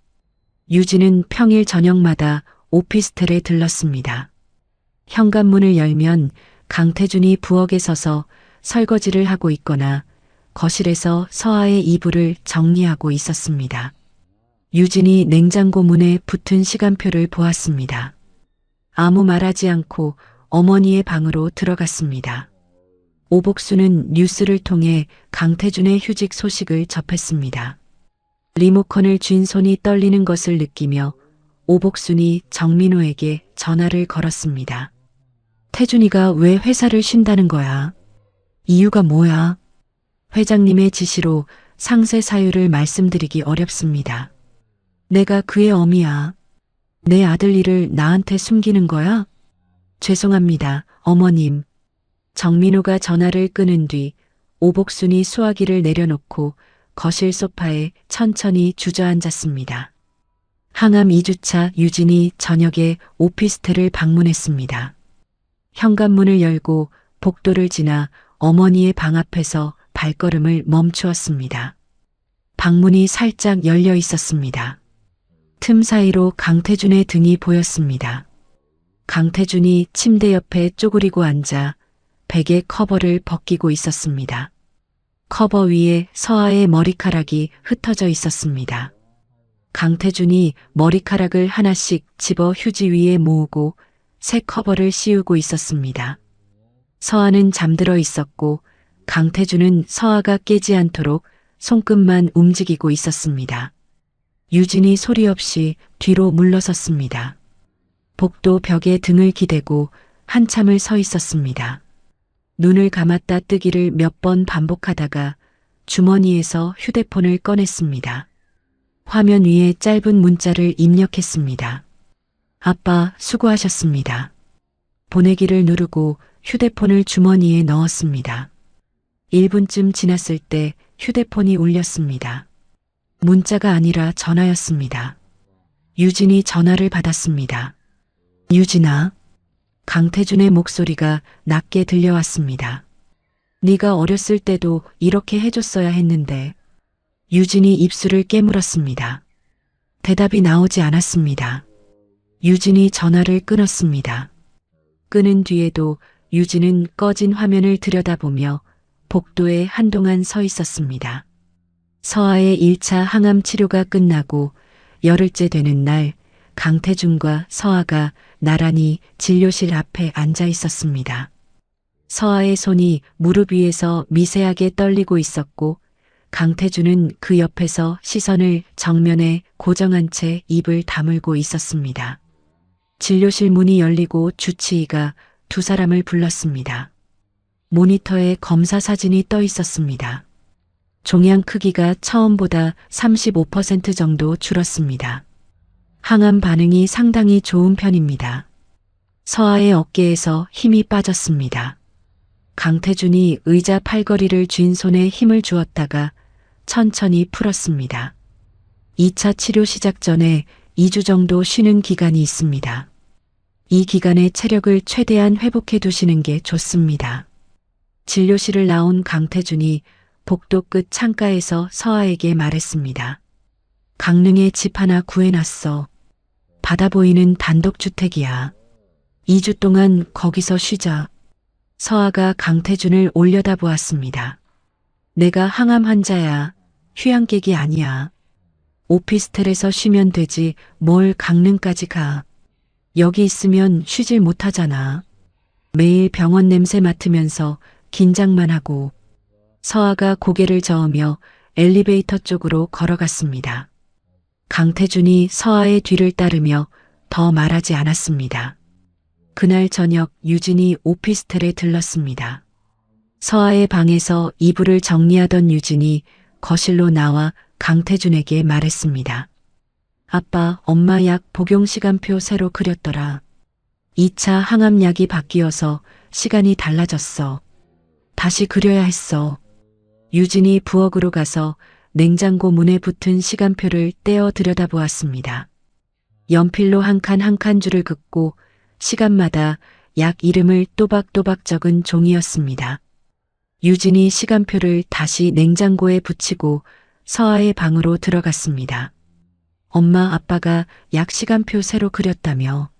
유진은 평일 저녁마다 오피스텔에 들렀습니다. 현관문을 열면 강태준이 부엌에 서서 설거지를 하고 있거나 거실에서 서아의 이불을 정리하고 있었습니다. 유진이 냉장고 문에 붙은 시간표를 보았습니다. 아무 말하지 않고 어머니의 방으로 들어갔습니다. 오복수는 뉴스를 통해 강태준의 휴직 소식을 접했습니다. 리모컨을 쥔 손이 떨리는 것을 느끼며 오복순이 정민호에게 전화를 걸었습니다. 태준이가 왜 회사를 쉰다는 거야? 이유가 뭐야? 회장님의 지시로 상세 사유를 말씀드리기 어렵습니다. 내가 그의 어미야. 내 아들 일을 나한테 숨기는 거야? 죄송합니다, 어머님. 정민호가 전화를 끊은 뒤 오복순이 수화기를 내려놓고 거실 소파에 천천히 주저앉았습니다. 항암 2주차 유진이 저녁에 오피스텔을 방문했습니다. 현관문을 열고 복도를 지나 어머니의 방 앞에서 발걸음을 멈추었습니다. 방문이 살짝 열려 있었습니다. 틈 사이로 강태준의 등이 보였습니다. 강태준이 침대 옆에 쪼그리고 앉아 베개 커버를 벗기고 있었습니다. 커버 위에 서아의 머리카락이 흩어져 있었습니다. 강태준이 머리카락을 하나씩 집어 휴지 위에 모으고 새 커버를 씌우고 있었습니다. 서아는 잠들어 있었고 강태준은 서아가 깨지 않도록 손끝만 움직이고 있었습니다. 유진이 소리 없이 뒤로 물러섰습니다. 복도 벽에 등을 기대고 한참을 서 있었습니다. 눈을 감았다 뜨기를 몇 번 반복하다가 주머니에서 휴대폰을 꺼냈습니다. 화면 위에 짧은 문자를 입력했습니다. 아빠, 수고하셨습니다. 보내기를 누르고 휴대폰을 주머니에 넣었습니다. 1분쯤 지났을 때 휴대폰이 울렸습니다. 문자가 아니라 전화였습니다. 유진이 전화를 받았습니다. 유진아. 강태준의 목소리가 낮게 들려왔습니다. 네가 어렸을 때도 이렇게 해줬어야 했는데. 유진이 입술을 깨물었습니다. 대답이 나오지 않았습니다. 유진이 전화를 끊었습니다. 끊은 뒤에도 유진은 꺼진 화면을 들여다보며 복도에 한동안 서 있었습니다. 서아의 1차 항암 치료가 끝나고 열흘째 되는 날 강태준과 서아가 나란히 진료실 앞에 앉아 있었습니다. 서아의 손이 무릎 위에서 미세하게 떨리고 있었고 강태준은 그 옆에서 시선을 정면에 고정한 채 입을 다물고 있었습니다. 진료실 문이 열리고 주치의가 두 사람을 불렀습니다. 모니터에 검사 사진이 떠 있었습니다. 종양 크기가 처음보다 35% 정도 줄었습니다. 항암 반응이 상당히 좋은 편입니다. 서아의 어깨에서 힘이 빠졌습니다. 강태준이 의자 팔걸이를 쥔 손에 힘을 주었다가 천천히 풀었습니다. 2차 치료 시작 전에 2주 정도 쉬는 기간이 있습니다. 이 기간에 체력을 최대한 회복해 두시는 게 좋습니다. 진료실을 나온 강태준이 복도 끝 창가에서 서아에게 말했습니다. 강릉에 집 하나 구해놨어. 바다 보이는 단독주택이야. 2주 동안 거기서 쉬자. 서아가 강태준을 올려다보았습니다. 내가 항암 환자야. 휴양객이 아니야. 오피스텔에서 쉬면 되지 뭘 강릉까지 가. 여기 있으면 쉬질 못하잖아. 매일 병원 냄새 맡으면서 긴장만 하고. 서아가 고개를 저으며 엘리베이터 쪽으로 걸어갔습니다. 강태준이 서아의 뒤를 따르며 더 말하지 않았습니다. 그날 저녁 유진이 오피스텔에 들렀습니다. 서아의 방에서 이불을 정리하던 유진이 거실로 나와 강태준에게 말했습니다. 아빠, 엄마 약 복용 시간표 새로 그렸더라. 2차 항암약이 바뀌어서 시간이 달라졌어. 다시 그려야 했어. 유진이 부엌으로 가서 냉장고 문에 붙은 시간표를 떼어 들여다보았습니다. 연필로 한 칸 한 칸 줄을 긋고 시간마다 약 이름을 또박또박 적은 종이였습니다. 유진이 시간표를 다시 냉장고에 붙이고 서아의 방으로 들어갔습니다. 엄마, 아빠가 약 시간표 새로 그렸다며.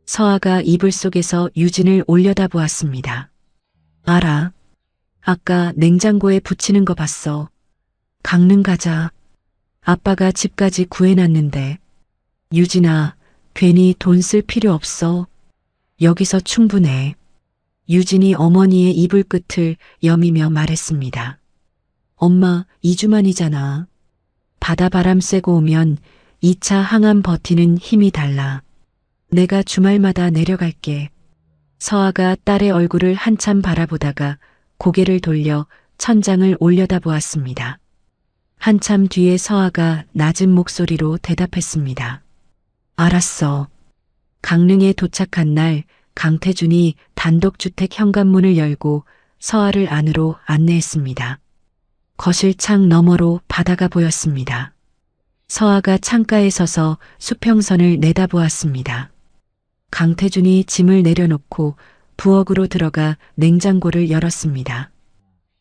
서아가 이불 속에서 유진을 올려다보았습니다. 알아. 아까 냉장고에 붙이는 거 봤어. 강릉 가자. 아빠가 집까지 구해놨는데. 유진아, 괜히 돈 쓸 필요 없어. 여기서 충분해. 유진이 어머니의 이불 끝을 여미며 말했습니다. 엄마, 2주만이잖아. 바다 바람 쐬고 오면 2차 항암 버티는 힘이 달라. 내가 주말마다 내려갈게. 서아가 딸의 얼굴을 한참 바라보다가 고개를 돌려 천장을 올려다보았습니다. 한참 뒤에 서아가 낮은 목소리로 대답했습니다. 알았어. 강릉에 도착한 날 강태준이 단독주택 현관문을 열고 서아를 안으로 안내했습니다. 거실 창 너머로 바다가 보였습니다. 서아가 창가에 서서 수평선을 내다보았습니다. 강태준이 짐을 내려놓고 부엌으로 들어가 냉장고를 열었습니다.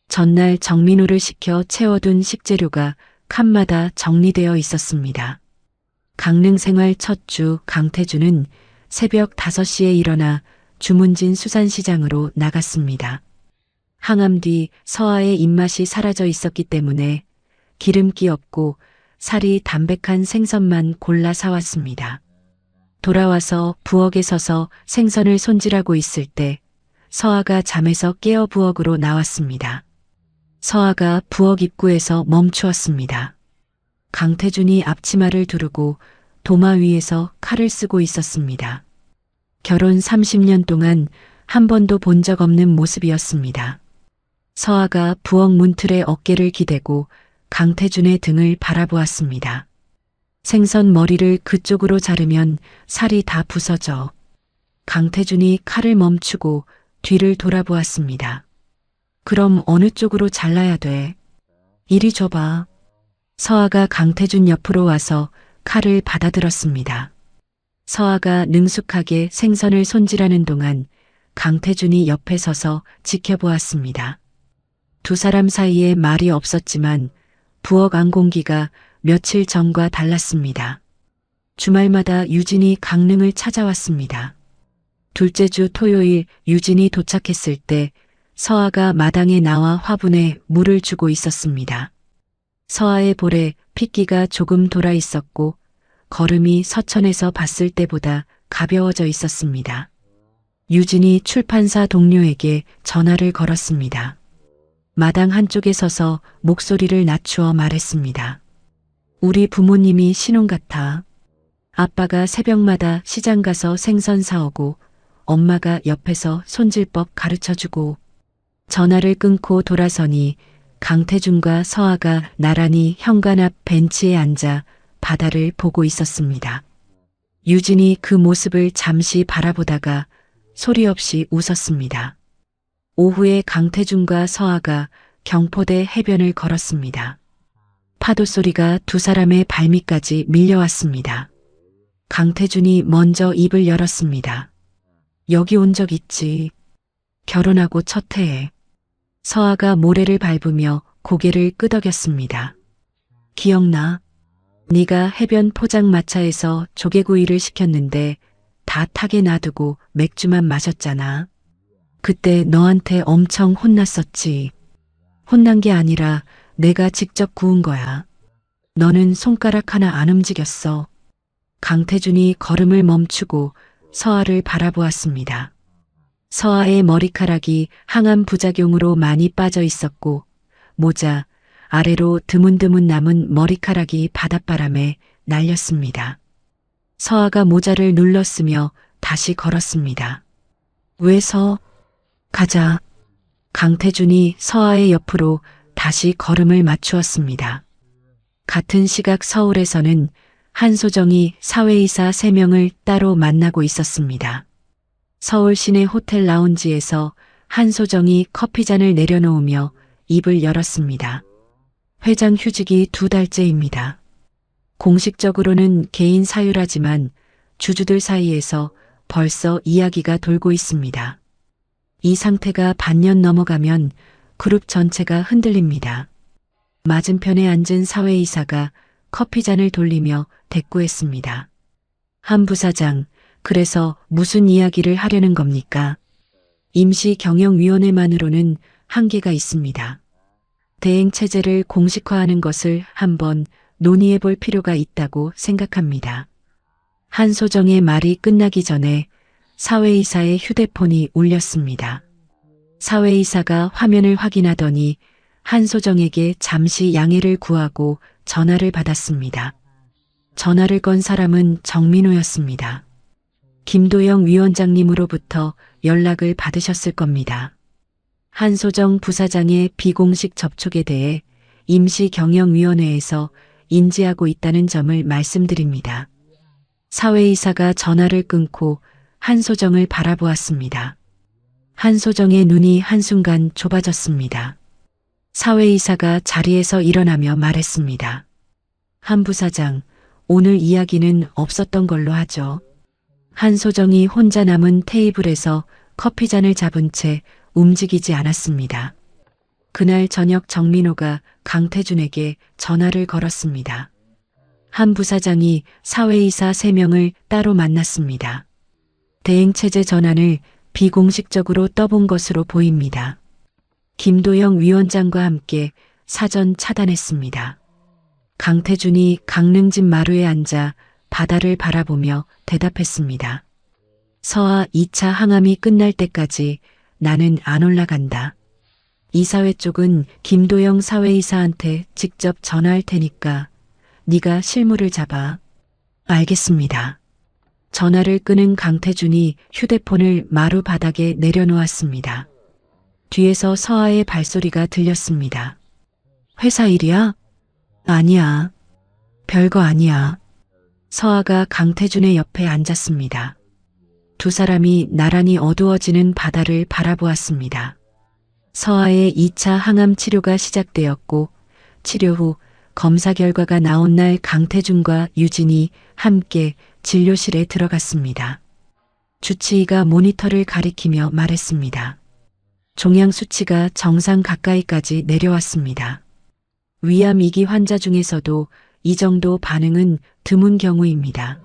전날 정민호를 시켜 채워둔 식재료가 칸마다 정리되어 있었습니다. 강릉 생활 첫 주 강태준은 새벽 5시에 일어나 주문진 수산시장으로 나갔습니다. 항암 뒤 서아의 입맛이 사라져 있었기 때문에 기름기 없고 살이 담백한 생선만 골라 사왔습니다. 돌아와서 부엌에 서서 생선을 손질하고 있을 때 서아가 잠에서 깨어 부엌으로 나왔습니다. 서아가 부엌 입구에서 멈추었습니다. 강태준이 앞치마를 두르고 도마 위에서 칼을 쓰고 있었습니다. 결혼 30년 동안 한 번도 본 적 없는 모습이었습니다. 서아가 부엌 문틀에 어깨를 기대고 강태준의 등을 바라보았습니다. 생선 머리를 그쪽으로 자르면 살이 다 부서져. 강태준이 칼을 멈추고 뒤를 돌아보았습니다. 그럼 어느 쪽으로 잘라야 돼? 이리 줘봐. 서아가 강태준 옆으로 와서 칼을 받아들었습니다. 서아가 능숙하게 생선을 손질하는 동안 강태준이 옆에 서서 지켜보았습니다. 두 사람 사이에 말이 없었지만 부엌 안 공기가 며칠 전과 달랐습니다. 주말마다 유진이 강릉을 찾아왔습니다. 둘째 주 토요일 유진이 도착했을 때 서아가 마당에 나와 화분에 물을 주고 있었습니다. 서아의 볼에 핏기가 조금 돌아 있었고 걸음이 서천에서 봤을 때보다 가벼워져 있었습니다. 유진이 출판사 동료에게 전화를 걸었습니다. 마당 한쪽에 서서 목소리를 낮추어 말했습니다. 우리 부모님이 신혼 같아. 아빠가 새벽마다 시장 가서 생선 사오고 엄마가 옆에서 손질법 가르쳐주고. 전화를 끊고 돌아서니 강태준과 서아가 나란히 현관 앞 벤치에 앉아 바다를 보고 있었습니다. 유진이 그 모습을 잠시 바라보다가 소리 없이 웃었습니다. 오후에 강태준과 서아가 경포대 해변을 걸었습니다. 파도 소리가 두 사람의 발밑까지 밀려왔습니다. 강태준이 먼저 입을 열었습니다. 여기 온 적 있지. 결혼하고 첫 해에. 서아가 모래를 밟으며 고개를 끄덕였습니다. 기억나? 네가 해변 포장마차에서 조개구이를 시켰는데 다 타게 놔두고 맥주만 마셨잖아. 그때 너한테 엄청 혼났었지. 혼난 게 아니라 내가 직접 구운 거야. 너는 손가락 하나 안 움직였어. 강태준이 걸음을 멈추고 서아를 바라보았습니다. 서아의 머리카락이 항암 부작용으로 많이 빠져 있었고 모자 아래로 드문드문 남은 머리카락이 바닷바람에 날렸습니다. 서아가 모자를 눌렀으며 다시 걸었습니다. 왜 서? 가자. 강태준이 서아의 옆으로 다시 걸음을 맞추었습니다. 같은 시각 서울에서는 한소정이 사회이사 3명을 따로 만나고 있었습니다. 서울 시내 호텔 라운지에서 한소정이 커피잔을 내려놓으며 입을 열었습니다. 회장 휴직이 2달째입니다. 공식적으로는 개인 사유라지만 주주들 사이에서 벌써 이야기가 돌고 있습니다. 이 상태가 반년 넘어가면 그룹 전체가 흔들립니다. 맞은편에 앉은 사회이사가 커피잔을 돌리며 대꾸했습니다. 한 부사장, 그래서 무슨 이야기를 하려는 겁니까? 임시경영위원회만으로는 한계가 있습니다. 대행체제를 공식화하는 것을 한번 논의해 볼 필요가 있다고 생각합니다. 한소정의 말이 끝나기 전에 사회이사의 휴대폰이 울렸습니다. 사회이사가 화면을 확인하더니 한소정에게 잠시 양해를 구하고 전화를 받았습니다. 전화를 건 사람은 정민호였습니다. 김도영 위원장님으로부터 연락을 받으셨을 겁니다. 한소정 부사장의 비공식 접촉에 대해 임시경영위원회에서 인지하고 있다는 점을 말씀드립니다. 사회이사가 전화를 끊고 한소정을 바라보았습니다. 한소정의 눈이 한순간 좁아졌습니다. 사회이사가 자리에서 일어나며 말했습니다. 한 부사장, 오늘 이야기는 없었던 걸로 하죠. 한소정이 혼자 남은 테이블에서 커피잔을 잡은 채 움직이지 않았습니다. 그날 저녁 정민호가 강태준에게 전화를 걸었습니다. 한 부사장이 사회이사 3명을 따로 만났습니다. 대행체제 전환을 비공식적으로 떠본 것으로 보입니다. 김도영 위원장과 함께 사전 차단했습니다. 강태준이 강릉집 마루에 앉아 바다를 바라보며 대답했습니다. 서하 2차 항암이 끝날 때까지 나는 안 올라간다. 이사회 쪽은 김도영 사회이사한테 직접 전화할 테니까 네가 실무를 잡아. 알겠습니다. 전화를 끊은 강태준이 휴대폰을 마루 바닥에 내려놓았습니다. 뒤에서 서하의 발소리가 들렸습니다. 회사 일이야? 아니야. 별거 아니야. 서하가 강태준의 옆에 앉았습니다. 두 사람이 나란히 어두워지는 바다를 바라보았습니다. 서하의 2차 항암 치료가 시작되었고 치료 후 검사 결과가 나온 날 강태준과 유진이 함께 진료실에 들어갔습니다. 주치의가 모니터를 가리키며 말했습니다. 종양 수치가 정상 가까이까지 내려왔습니다. 위암 2기 환자 중에서도 이 정도 반응은 드문 경우입니다.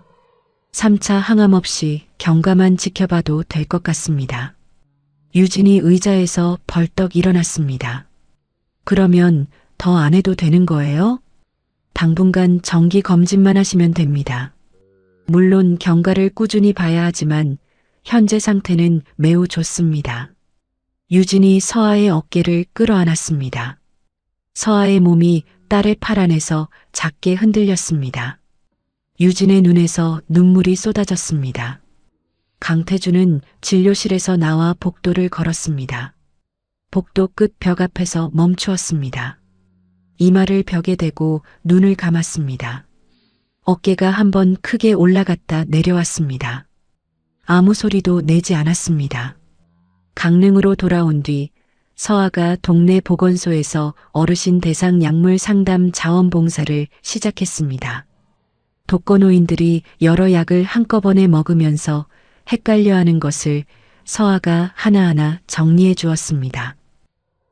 3차 항암 없이 경과만 지켜봐도 될 것 같습니다. 유진이 의자에서 벌떡 일어났습니다. 그러면 더 안 해도 되는 거예요? 당분간 정기 검진만 하시면 됩니다. 물론 경과를 꾸준히 봐야 하지만 현재 상태는 매우 좋습니다. 유진이 서하의 어깨를 끌어안았습니다. 서하의 몸이 딸의 팔 안에서 작게 흔들렸습니다. 유진의 눈에서 눈물이 쏟아졌습니다. 강태준은 진료실에서 나와 복도를 걸었습니다. 복도 끝 벽 앞에서 멈추었습니다. 이마를 벽에 대고 눈을 감았습니다. 어깨가 한번 크게 올라갔다 내려왔습니다. 아무 소리도 내지 않았습니다. 강릉으로 돌아온 뒤 서하가 동네 보건소에서 어르신 대상 약물 상담 자원봉사를 시작했습니다. 독거노인들이 여러 약을 한꺼번에 먹으면서 헷갈려하는 것을 서하가 하나하나 정리해 주었습니다.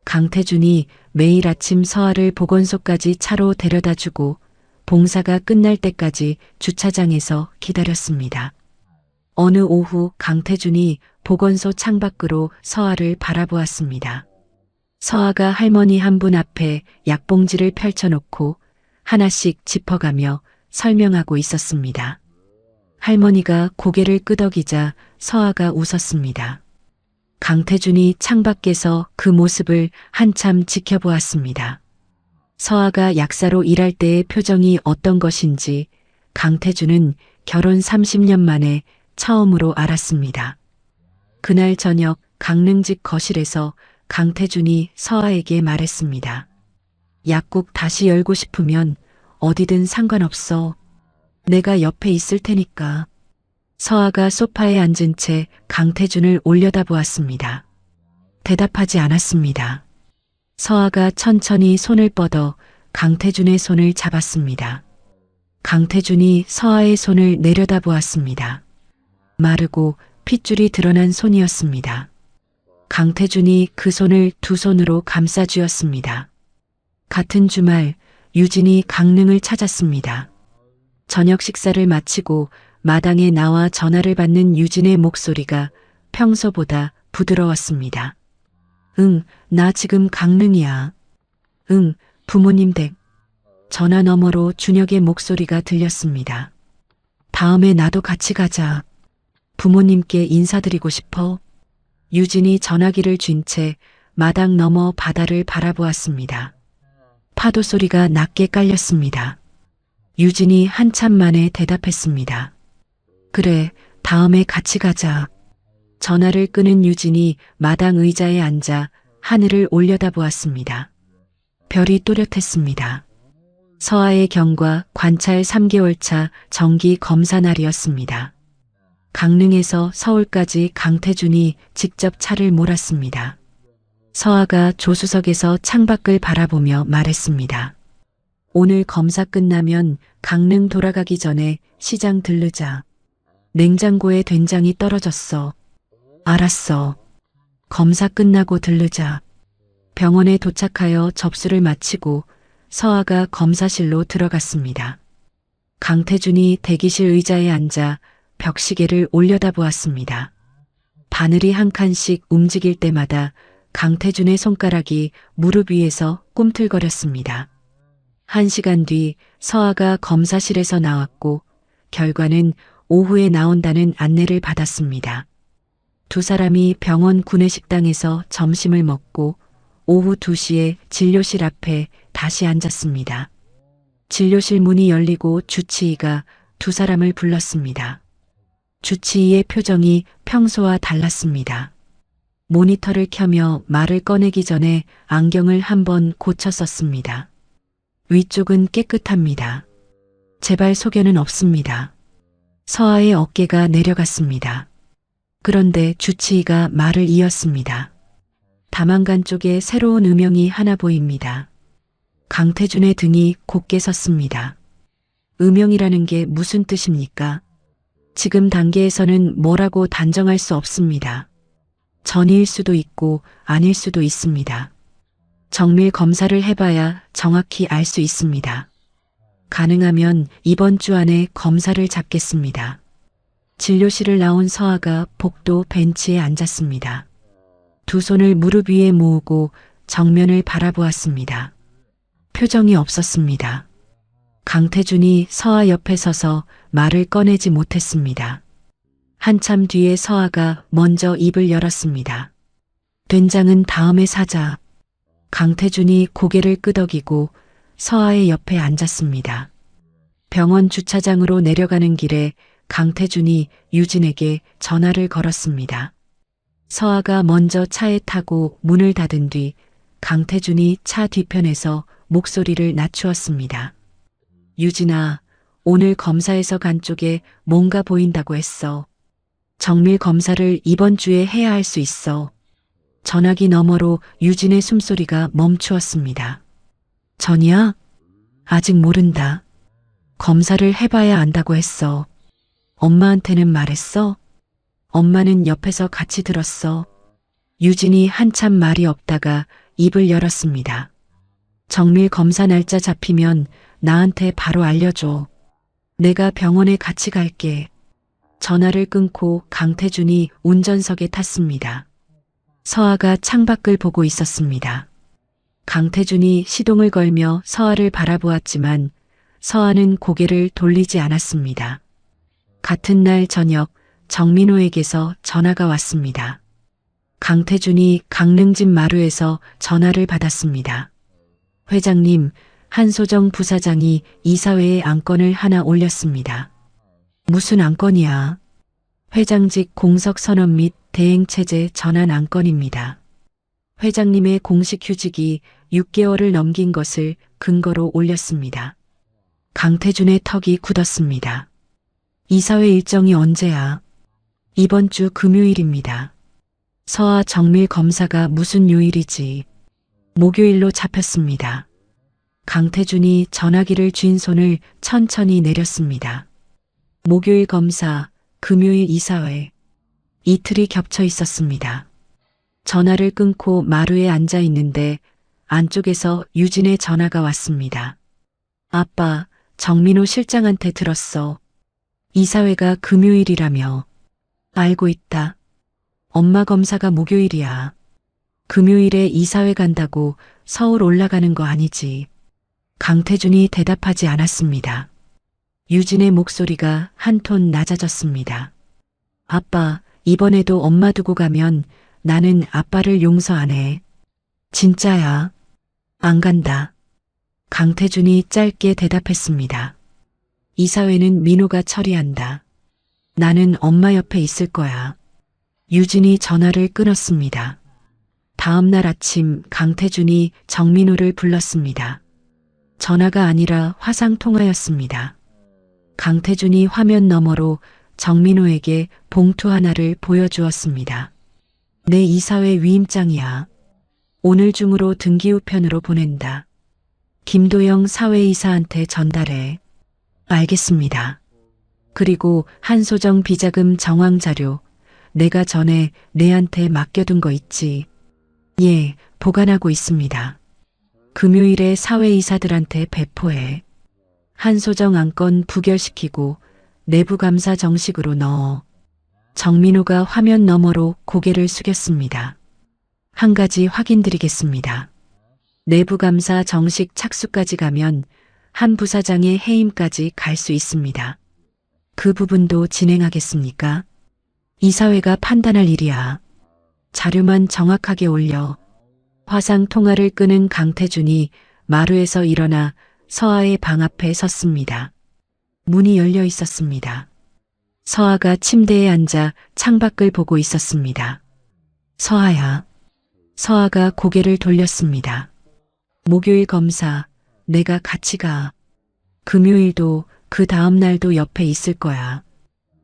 강태준이 매일 아침 서하를 보건소까지 차로 데려다주고 봉사가 끝날 때까지 주차장에서 기다렸습니다. 어느 오후 강태준이 보건소 창밖으로 서하를 바라보았습니다. 서하가 할머니 한 분 앞에 약봉지를 펼쳐놓고 하나씩 짚어가며 설명하고 있었습니다. 할머니가 고개를 끄덕이자 서하가 웃었습니다. 강태준이 창밖에서 그 모습을 한참 지켜보았습니다. 서하가 약사로 일할 때의 표정이 어떤 것인지 강태준은 결혼 30년 만에 처음으로 알았습니다. 그날 저녁 강릉집 거실에서 강태준이 서하에게 말했습니다. 약국 다시 열고 싶으면 어디든 상관없어. 내가 옆에 있을 테니까. 서하가 소파에 앉은 채 강태준을 올려다보았습니다. 대답하지 않았습니다. 서하가 천천히 손을 뻗어 강태준의 손을 잡았습니다. 강태준이 서하의 손을 내려다보았습니다. 마르고 핏줄이 드러난 손이었습니다. 강태준이 그 손을 두 손으로 감싸쥐었습니다. 같은 주말 유진이 강릉을 찾았습니다. 저녁 식사를 마치고 마당에 나와 전화를 받는 유진의 목소리가 평소보다 부드러웠습니다. 응, 나 지금 강릉이야. 응, 부모님 댁. 전화 너머로 준혁의 목소리가 들렸습니다. 다음에 나도 같이 가자. 부모님께 인사드리고 싶어. 유진이 전화기를 쥔 채 마당 너머 바다를 바라보았습니다. 파도 소리가 낮게 깔렸습니다. 유진이 한참 만에 대답했습니다. 그래, 다음에 같이 가자. 전화를 끊은 유진이 마당 의자에 앉아 하늘을 올려다보았습니다. 별이 또렷했습니다. 서아의 경과 관찰 3개월 차 정기 검사 날이었습니다. 강릉에서 서울까지 강태준이 직접 차를 몰았습니다. 서아가 조수석에서 창밖을 바라보며 말했습니다. 오늘 검사 끝나면 강릉 돌아가기 전에 시장 들르자. 냉장고에 된장이 떨어졌어. 알았어. 검사 끝나고 들르자. 병원에 도착하여 접수를 마치고 서아가 검사실로 들어갔습니다. 강태준이 대기실 의자에 앉아 벽시계를 올려다보았습니다. 바늘이 한 칸씩 움직일 때마다 강태준의 손가락이 무릎 위에서 꿈틀거렸습니다. 1시간 뒤 서아가 검사실에서 나왔고 결과는 오후에 나온다는 안내를 받았습니다. 두 사람이 병원 구내식당에서 점심을 먹고 오후 2시에 진료실 앞에 다시 앉았습니다. 진료실 문이 열리고 주치의가 두 사람을 불렀습니다. 주치의의 표정이 평소와 달랐습니다. 모니터를 켜며 말을 꺼내기 전에 안경을 한번 고쳐 썼습니다. 위쪽은 깨끗합니다. 제발 소견은 없습니다. 서아의 어깨가 내려갔습니다. 그런데 주치의가 말을 이었습니다. 다만간 쪽에 새로운 음영이 하나 보입니다. 강태준의 등이 곧게 섰습니다. 음영이라는 게 무슨 뜻입니까? 지금 단계에서는 뭐라고 단정할 수 없습니다. 전이일 수도 있고 아닐 수도 있습니다. 정밀 검사를 해봐야 정확히 알 수 있습니다. 가능하면 이번 주 안에 검사를 잡겠습니다. 진료실을 나온 서아가 복도 벤치에 앉았습니다. 두 손을 무릎 위에 모으고 정면을 바라보았습니다. 표정이 없었습니다. 강태준이 서아 옆에 서서 말을 꺼내지 못했습니다. 한참 뒤에 서아가 먼저 입을 열었습니다. 된장은 다음에 사자. 강태준이 고개를 끄덕이고 서아의 옆에 앉았습니다. 병원 주차장으로 내려가는 길에 강태준이 유진에게 전화를 걸었습니다. 서아가 먼저 차에 타고 문을 닫은 뒤 강태준이 차 뒤편에서 목소리를 낮추었습니다. 유진아, 오늘 검사에서 간 쪽에 뭔가 보인다고 했어. 정밀 검사를 이번 주에 해야 할 수 있어. 전화기 너머로 유진의 숨소리가 멈추었습니다. 전이야? 아직 모른다. 검사를 해봐야 안다고 했어. 엄마한테는 말했어? 엄마는 옆에서 같이 들었어. 유진이 한참 말이 없다가 입을 열었습니다. 정밀 검사 날짜 잡히면 나한테 바로 알려줘. 내가 병원에 같이 갈게. 전화를 끊고 강태준이 운전석에 탔습니다. 서아가 창밖을 보고 있었습니다. 강태준이 시동을 걸며 서아를 바라보았지만 서아는 고개를 돌리지 않았습니다. 같은 날 저녁 정민호에게서 전화가 왔습니다. 강태준이 강릉집 마루에서 전화를 받았습니다. 회장님, 한소정 부사장이 이사회에 안건을 하나 올렸습니다. 무슨 안건이야? 회장직 공석 선언 및 대행체제 전환 안건입니다. 회장님의 공식 휴직이 6개월을 넘긴 것을 근거로 올렸습니다. 강태준의 턱이 굳었습니다. 이사회 일정이 언제야? 이번 주 금요일입니다. 서아 정밀 검사가 무슨 요일이지? 목요일로 잡혔습니다. 강태준이 전화기를 쥔 손을 천천히 내렸습니다. 목요일 검사, 금요일 이사회. 이틀이 겹쳐 있었습니다. 전화를 끊고 마루에 앉아 있는데 안쪽에서 유진의 전화가 왔습니다. 아빠, 정민호 실장한테 들었어. 이사회가 금요일이라며. 알고 있다. 엄마 검사가 목요일이야. 금요일에 이사회 간다고 서울 올라가는 거 아니지. 강태준이 대답하지 않았습니다. 유진의 목소리가 한 톤 낮아졌습니다. 아빠, 이번에도 엄마 두고 가면 나는 아빠를 용서 안 해. 진짜야. 안 간다. 강태준이 짧게 대답했습니다. 이사회는 민호가 처리한다. 나는 엄마 옆에 있을 거야. 유진이 전화를 끊었습니다. 다음 날 아침 강태준이 정민호를 불렀습니다. 전화가 아니라 화상통화였습니다. 강태준이 화면 너머로 정민호에게 봉투 하나를 보여주었습니다. 내 이사회 위임장이야. 오늘 중으로 등기우편으로 보낸다. 김도영 사회이사한테 전달해. 알겠습니다. 그리고 한소정 비자금 정황 자료, 내가 전에 내한테 맡겨둔 거 있지. 예, 보관하고 있습니다. 금요일에 사회이사들한테 배포해. 한소정 안건 부결시키고 내부감사 정식으로 넣어. 정민호가 화면 너머로 고개를 숙였습니다. 한 가지 확인드리겠습니다. 내부감사 정식 착수까지 가면 한 부사장의 해임까지 갈 수 있습니다. 그 부분도 진행하겠습니까? 이사회가 판단할 일이야. 자료만 정확하게 올려. 화상 통화를 끄는 강태준이 마루에서 일어나 서아의 방 앞에 섰습니다. 문이 열려 있었습니다. 서아가 침대에 앉아 창밖을 보고 있었습니다. 서아야. 서아가 고개를 돌렸습니다. 목요일 검사, 내가 같이 가. 금요일도 그 다음 날도 옆에 있을 거야.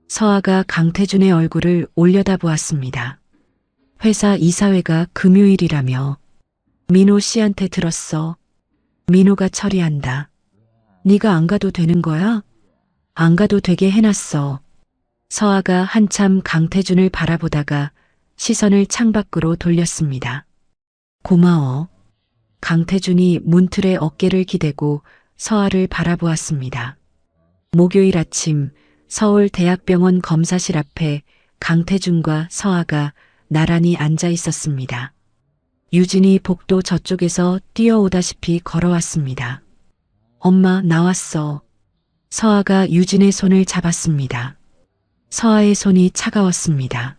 서아가 강태준의 얼굴을 올려다보았습니다. 회사 이사회가 금요일이라며. 민호 씨한테 들었어. 민호가 처리한다. 네가 안 가도 되는 거야? 안 가도 되게 해놨어. 서아가 한참 강태준을 바라보다가 시선을 창밖으로 돌렸습니다. 고마워. 강태준이 문틀에 어깨를 기대고 서아를 바라보았습니다. 목요일 아침 서울대학병원 검사실 앞에 강태준과 서아가 나란히 앉아 있었습니다. 유진이 복도 저쪽에서 뛰어오다시피 걸어왔습니다. 엄마, 나왔어. 서아가 유진의 손을 잡았습니다. 서아의 손이 차가웠습니다.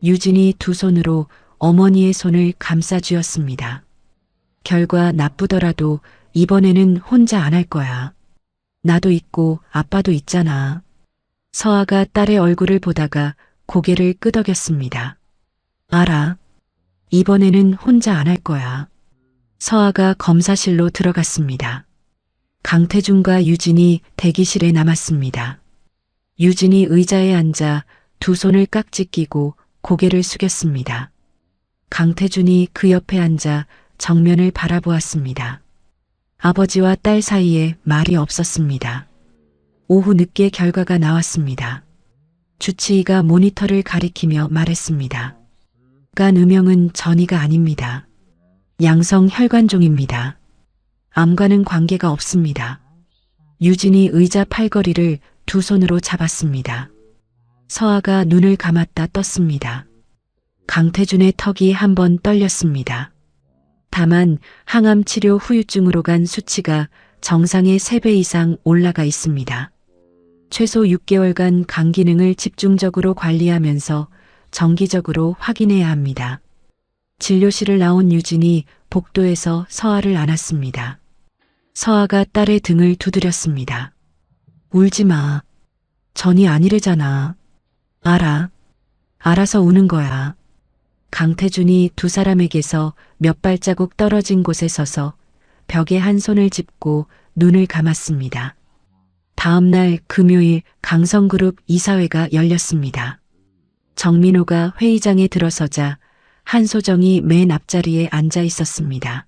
유진이 두 손으로 어머니의 손을 감싸쥐었습니다. 결과 나쁘더라도 이번에는 혼자 안 할 거야. 나도 있고 아빠도 있잖아. 서아가 딸의 얼굴을 보다가 고개를 끄덕였습니다. 알아. 이번에는 혼자 안 할 거야. 서아가 검사실로 들어갔습니다. 강태준과 유진이 대기실에 남았습니다. 유진이 의자에 앉아 두 손을 깍지 끼고 고개를 숙였습니다. 강태준이 그 옆에 앉아 정면을 바라보았습니다. 아버지와 딸 사이에 말이 없었습니다. 오후 늦게 결과가 나왔습니다. 주치의가 모니터를 가리키며 말했습니다. 간 음영은 전이가 아닙니다. 양성 혈관종입니다. 암과는 관계가 없습니다. 유진이 의자 팔걸이를 두 손으로 잡았습니다. 서아가 눈을 감았다 떴습니다. 강태준의 턱이 한번 떨렸습니다. 다만 항암 치료 후유증으로 간 수치가 정상의 3배 이상 올라가 있습니다. 최소 6개월간 간 기능을 집중적으로 관리하면서 정기적으로 확인해야 합니다. 진료실을 나온 유진이 복도에서 서아를 안았습니다. 서아가 딸의 등을 두드렸습니다. 울지 마. 전이 아니래잖아. 알아. 알아서 우는 거야. 강태준이 두 사람에게서 몇 발자국 떨어진 곳에 서서 벽에 한 손을 짚고 눈을 감았습니다. 다음 날 금요일 강성그룹 이사회가 열렸습니다. 정민호가 회의장에 들어서자 한소정이 맨 앞자리에 앉아 있었습니다.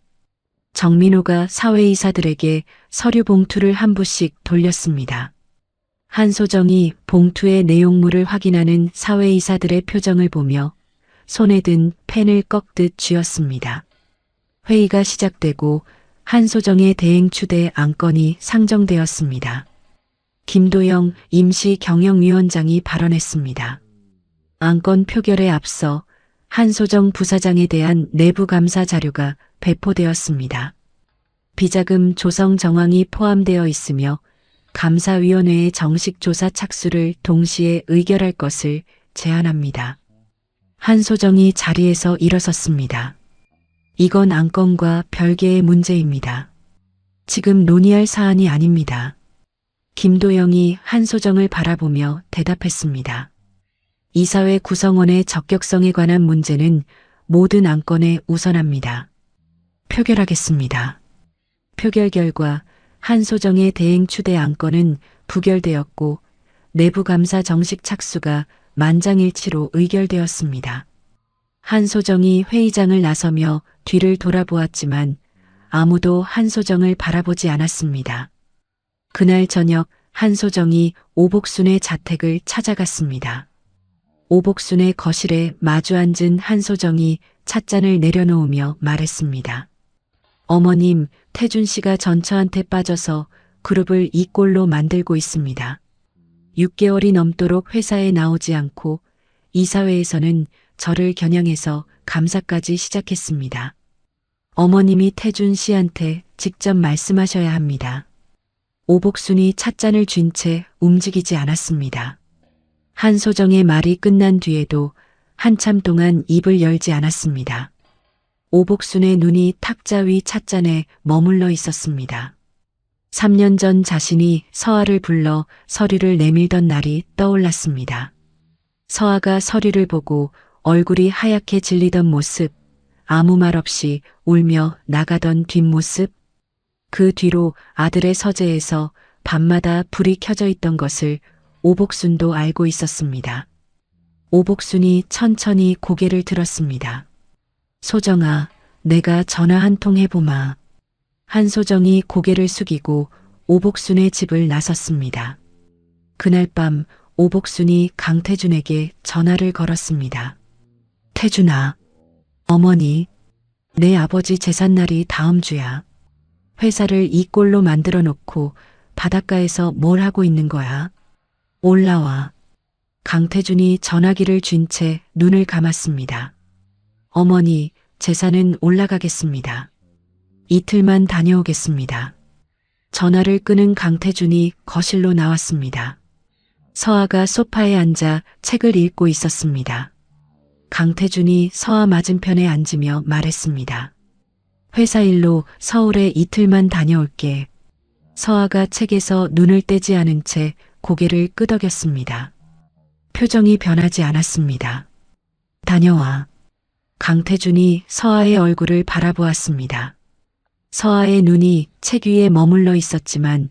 정민호가 사회이사들에게 서류 봉투를 한 부씩 돌렸습니다. 한소정이 봉투의 내용물을 확인하는 사회이사들의 표정을 보며 손에 든 펜을 꺾듯 쥐었습니다. 회의가 시작되고 한소정의 대행 추대 안건이 상정되었습니다. 김도영 임시 경영위원장이 발언했습니다. 안건 표결에 앞서 한소정 부사장에 대한 내부 감사 자료가 배포되었습니다. 비자금 조성 정황이 포함되어 있으며 감사위원회의 정식 조사 착수를 동시에 의결할 것을 제안합니다. 한소정이 자리에서 일어섰습니다. 이건 안건과 별개의 문제입니다. 지금 논의할 사안이 아닙니다. 김도영이 한소정을 바라보며 대답했습니다. 이사회 구성원의 적격성에 관한 문제는 모든 안건에 우선합니다. 표결하겠습니다. 표결 결과 한소정의 대행 추대 안건은 부결되었고 내부감사 정식 착수가 만장일치로 의결되었습니다. 한소정이 회의장을 나서며 뒤를 돌아보았지만 아무도 한소정을 바라보지 않았습니다. 그날 저녁 한소정이 오복순의 자택을 찾아갔습니다. 오복순의 거실에 마주 앉은 한소정이 찻잔을 내려놓으며 말했습니다. 어머님, 태준 씨가 전처한테 빠져서 그룹을 이 꼴로 만들고 있습니다. 6개월이 넘도록 회사에 나오지 않고 이사회에서는 저를 겨냥해서 감사까지 시작했습니다. 어머님이 태준 씨한테 직접 말씀하셔야 합니다. 오복순이 찻잔을 쥔 채 움직이지 않았습니다. 한소정의 말이 끝난 뒤에도 한참 동안 입을 열지 않았습니다. 오복순의 눈이 탁자 위 찻잔에 머물러 있었습니다. 3년 전 자신이 서아를 불러 서리를 내밀던 날이 떠올랐습니다. 서아가 서리를 보고 얼굴이 하얗게 질리던 모습, 아무 말 없이 울며 나가던 뒷모습, 그 뒤로 아들의 서재에서 밤마다 불이 켜져 있던 것을 오복순도 알고 있었습니다. 오복순이 천천히 고개를 들었습니다. 소정아, 내가 전화 한 통 해보마. 한소정이 고개를 숙이고 오복순의 집을 나섰습니다. 그날 밤 오복순이 강태준에게 전화를 걸었습니다. 태준아, 어머니, 내 아버지 제삿날이 다음 주야. 회사를 이 꼴로 만들어 놓고 바닷가에서 뭘 하고 있는 거야? 올라와. 강태준이 전화기를 쥔 채 눈을 감았습니다. 어머니, 제사는 올라가겠습니다. 이틀만 다녀오겠습니다. 전화를 끊은 강태준이 거실로 나왔습니다. 서아가 소파에 앉아 책을 읽고 있었습니다. 강태준이 서아 맞은편에 앉으며 말했습니다. 회사 일로 서울에 이틀만 다녀올게. 서아가 책에서 눈을 떼지 않은 채 고개를 끄덕였습니다. 표정이 변하지 않았습니다. 다녀와. 강태준이 서아의 얼굴을 바라보았습니다. 서아의 눈이 책 위에 머물러 있었지만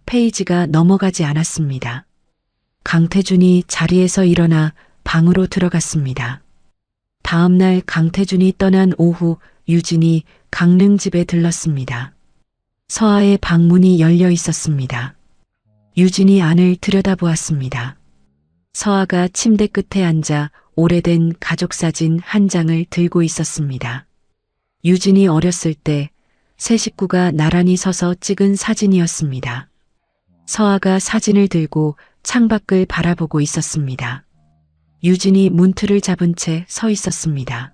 페이지가 넘어가지 않았습니다. 강태준이 자리에서 일어나 방으로 들어갔습니다. 다음 날 강태준이 떠난 오후 유진이 강릉 집에 들렀습니다. 서아의 방문이 열려 있었습니다. 유진이 안을 들여다보았습니다. 서아가 침대 끝에 앉아 오래된 가족사진 한 장을 들고 있었습니다. 유진이 어렸을 때 세 식구가 나란히 서서 찍은 사진이었습니다. 서아가 사진을 들고 창밖을 바라보고 있었습니다. 유진이 문틀을 잡은 채 서 있었습니다.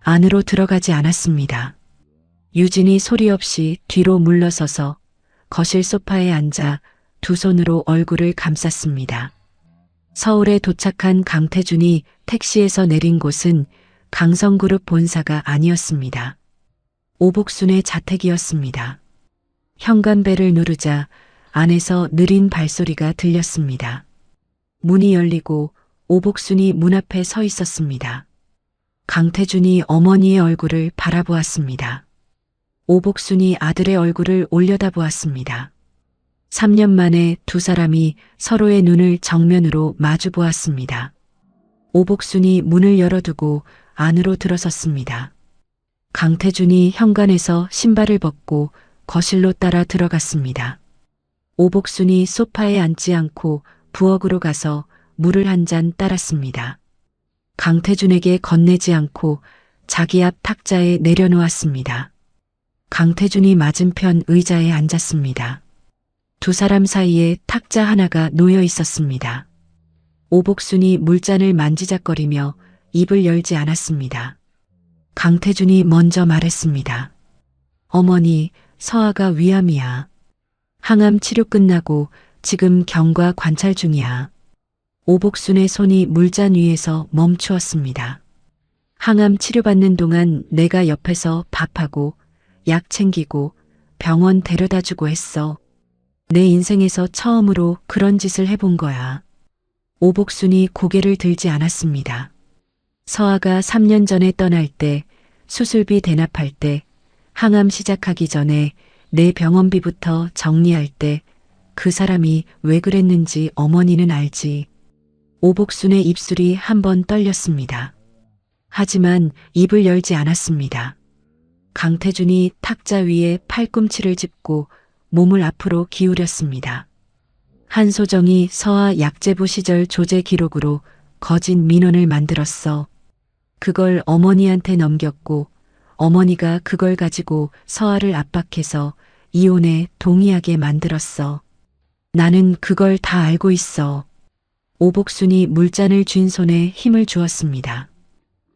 안으로 들어가지 않았습니다. 유진이 소리 없이 뒤로 물러서서 거실 소파에 앉아 두 손으로 얼굴을 감쌌습니다. 서울에 도착한 강태준이 택시에서 내린 곳은 강성그룹 본사가 아니었습니다. 오복순의 자택이었습니다. 현관벨을 누르자 안에서 느린 발소리가 들렸습니다. 문이 열리고 오복순이 문 앞에 서 있었습니다. 강태준이 어머니의 얼굴을 바라보았습니다. 오복순이 아들의 얼굴을 올려다보았습니다. 3년 만에 두 사람이 서로의 눈을 정면으로 마주 보았습니다. 오복순이 문을 열어두고 안으로 들어섰습니다. 강태준이 현관에서 신발을 벗고 거실로 따라 들어갔습니다. 오복순이 소파에 앉지 않고 부엌으로 가서 물을 한 잔 따랐습니다. 강태준에게 건네지 않고 자기 앞 탁자에 내려놓았습니다. 강태준이 맞은편 의자에 앉았습니다. 두 사람 사이에 탁자 하나가 놓여 있었습니다. 오복순이 물잔을 만지작거리며 입을 열지 않았습니다. 강태준이 먼저 말했습니다. 어머니, 서아가 위암이야. 항암 치료 끝나고 지금 경과 관찰 중이야. 오복순의 손이 물잔 위에서 멈추었습니다. 항암 치료받는 동안 내가 옆에서 밥하고 약 챙기고 병원 데려다 주고 했어. 내 인생에서 처음으로 그런 짓을 해본 거야. 오복순이 고개를 들지 않았습니다. 서아가 3년 전에 떠날 때, 수술비 대납할 때, 항암 시작하기 전에 내 병원비부터 정리할 때 그 사람이 왜 그랬는지 어머니는 알지. 오복순의 입술이 한번 떨렸습니다. 하지만 입을 열지 않았습니다. 강태준이 탁자 위에 팔꿈치를 짚고 몸을 앞으로 기울였습니다. 한소정이 서아 약제부 시절 조제 기록으로 거짓 민원을 만들었어. 그걸 어머니한테 넘겼고 어머니가 그걸 가지고 서아를 압박해서 이혼에 동의하게 만들었어. 나는 그걸 다 알고 있어. 오복순이 물잔을 쥔 손에 힘을 주었습니다.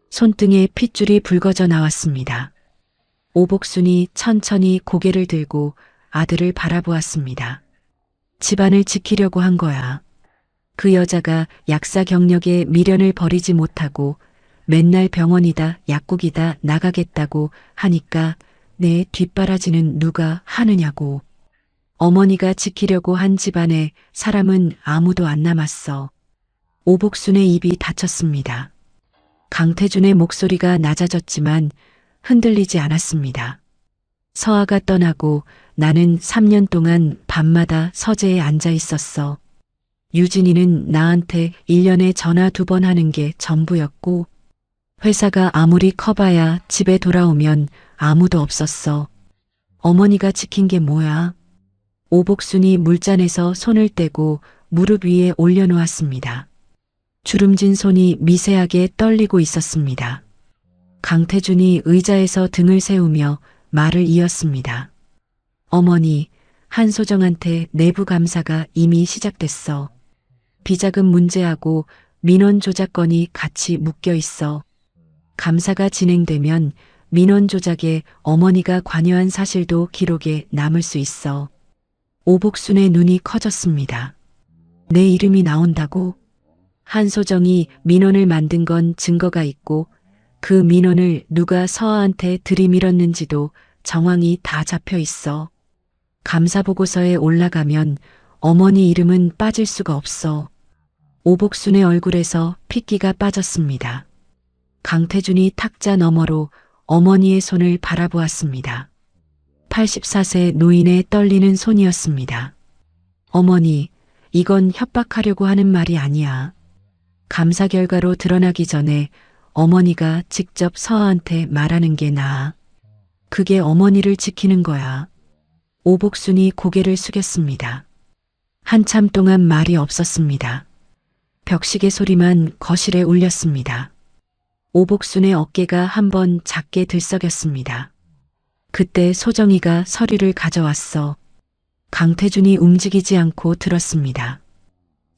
손등에 핏줄이 붉어져 나왔습니다. 오복순이 천천히 고개를 들고 아들을 바라보았습니다. 집안을 지키려고 한 거야. 그 여자가 약사 경력에 미련을 버리지 못하고 맨날 병원이다 약국이다 나가겠다고 하니까 내 뒷바라지는 누가 하느냐고. 어머니가 지키려고 한 집안에 사람은 아무도 안 남았어. 오복순의 입이 닫혔습니다. 강태준의 목소리가 낮아졌지만 흔들리지 않았습니다. 서아가 떠나고 나는 3년 동안 밤마다 서재에 앉아 있었어. 유진이는 나한테 1년에 전화 2번 하는 게 전부였고 회사가 아무리 커봐야 집에 돌아오면 아무도 없었어. 어머니가 지킨 게 뭐야? 오복순이 물잔에서 손을 떼고 무릎 위에 올려놓았습니다. 주름진 손이 미세하게 떨리고 있었습니다. 강태준이 의자에서 등을 세우며 말을 이었습니다. 어머니, 한소정한테 내부 감사가 이미 시작됐어. 비자금 문제하고 민원 조작건이 같이 묶여 있어. 감사가 진행되면 민원 조작에 어머니가 관여한 사실도 기록에 남을 수 있어. 오복순의 눈이 커졌습니다. 내 이름이 나온다고? 한소정이 민원을 만든 건 증거가 있고 그 민원을 누가 서아한테 들이밀었는지도 정황이 다 잡혀 있어. 감사보고서에 올라가면 어머니 이름은 빠질 수가 없어. 오복순의 얼굴에서 핏기가 빠졌습니다. 강태준이 탁자 너머로 어머니의 손을 바라보았습니다. 84세 노인의 떨리는 손이었습니다. 어머니, 이건 협박하려고 하는 말이 아니야. 감사 결과로 드러나기 전에 어머니가 직접 서아한테 말하는 게 나아. 그게 어머니를 지키는 거야. 오복순이 고개를 숙였습니다. 한참 동안 말이 없었습니다. 벽시계 소리만 거실에 울렸습니다. 오복순의 어깨가 한번 작게 들썩였습니다. 그때 소정이가 서류를 가져왔어. 강태준이 움직이지 않고 들었습니다.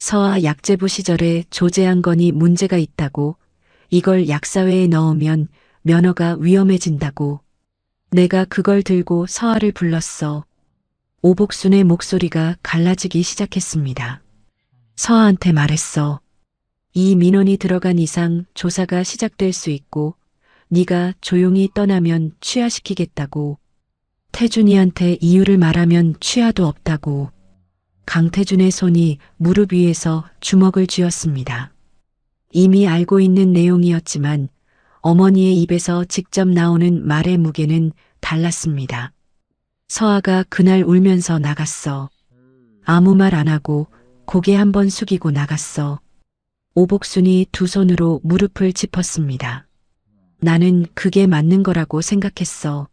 서아 약제부 시절에 조제한 건이 문제가 있다고, 이걸 약사회에 넣으면 면허가 위험해진다고. 내가 그걸 들고 서아를 불렀어. 오복순의 목소리가 갈라지기 시작했습니다. 서아한테 말했어. 이 민원이 들어간 이상 조사가 시작될 수 있고 네가 조용히 떠나면 취하시키겠다고. 태준이한테 이유를 말하면 취하도 없다고. 강태준의 손이 무릎 위에서 주먹을 쥐었습니다. 이미 알고 있는 내용이었지만 어머니의 입에서 직접 나오는 말의 무게는 달랐습니다. 서아가 그날 울면서 나갔어. 아무 말 안 하고 고개 한번 숙이고 나갔어. 오복순이 두 손으로 무릎을 짚었습니다. 나는 그게 맞는 거라고 생각했어.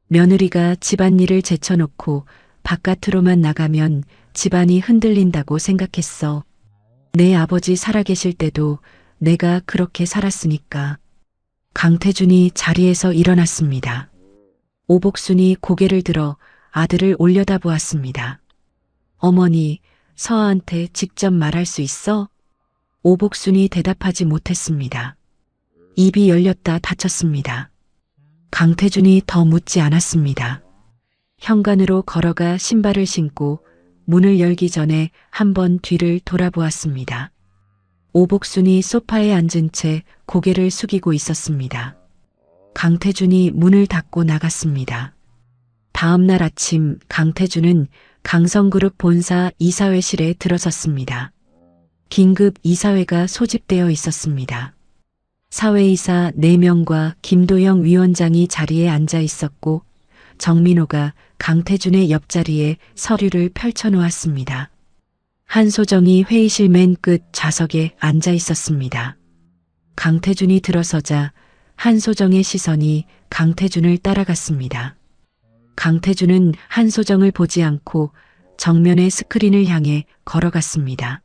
며느리가 집안일을 제쳐놓고 바깥으로만 나가면 집안이 흔들린다고 생각했어. 내 아버지 살아계실 때도 내가 그렇게 살았으니까. 강태준이 자리에서 일어났습니다. 오복순이 고개를 들어 아들을 올려다보았습니다. 어머니, 서아한테 직접 말할 수 있어? 오복순이 대답하지 못했습니다. 입이 열렸다 닫혔습니다. 강태준이 더 묻지 않았습니다. 현관으로 걸어가 신발을 신고 문을 열기 전에 한번 뒤를 돌아보았습니다. 오복순이 소파에 앉은 채 고개를 숙이고 있었습니다. 강태준이 문을 닫고 나갔습니다. 다음 날 아침 강태준은 강성그룹 본사 이사회실에 들어섰습니다. 긴급 이사회가 소집되어 있었습니다. 사회이사 4명과 김도영 위원장이 자리에 앉아 있었고 정민호가 강태준의 옆자리에 서류를 펼쳐놓았습니다. 한소정이 회의실 맨 끝 좌석에 앉아 있었습니다. 강태준이 들어서자 한소정의 시선이 강태준을 따라갔습니다. 강태준은 한소정을 보지 않고 정면의 스크린을 향해 걸어갔습니다.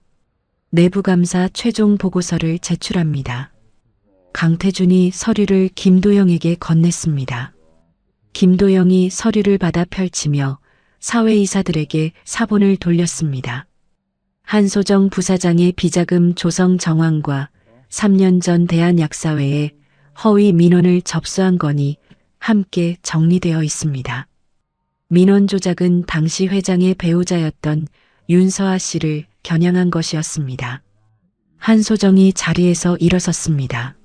내부감사 최종 보고서를 제출합니다. 강태준이 서류를 김도영에게 건넸습니다. 김도영이 서류를 받아 펼치며 사회이사들에게 사본을 돌렸습니다. 한소정 부사장의 비자금 조성 정황과 3년 전 대한약사회에 허위 민원을 접수한 건이 함께 정리되어 있습니다. 민원 조작은 당시 회장의 배우자였던 윤서아 씨를 겨냥한 것이었습니다. 한소정이 자리에서 일어섰습니다.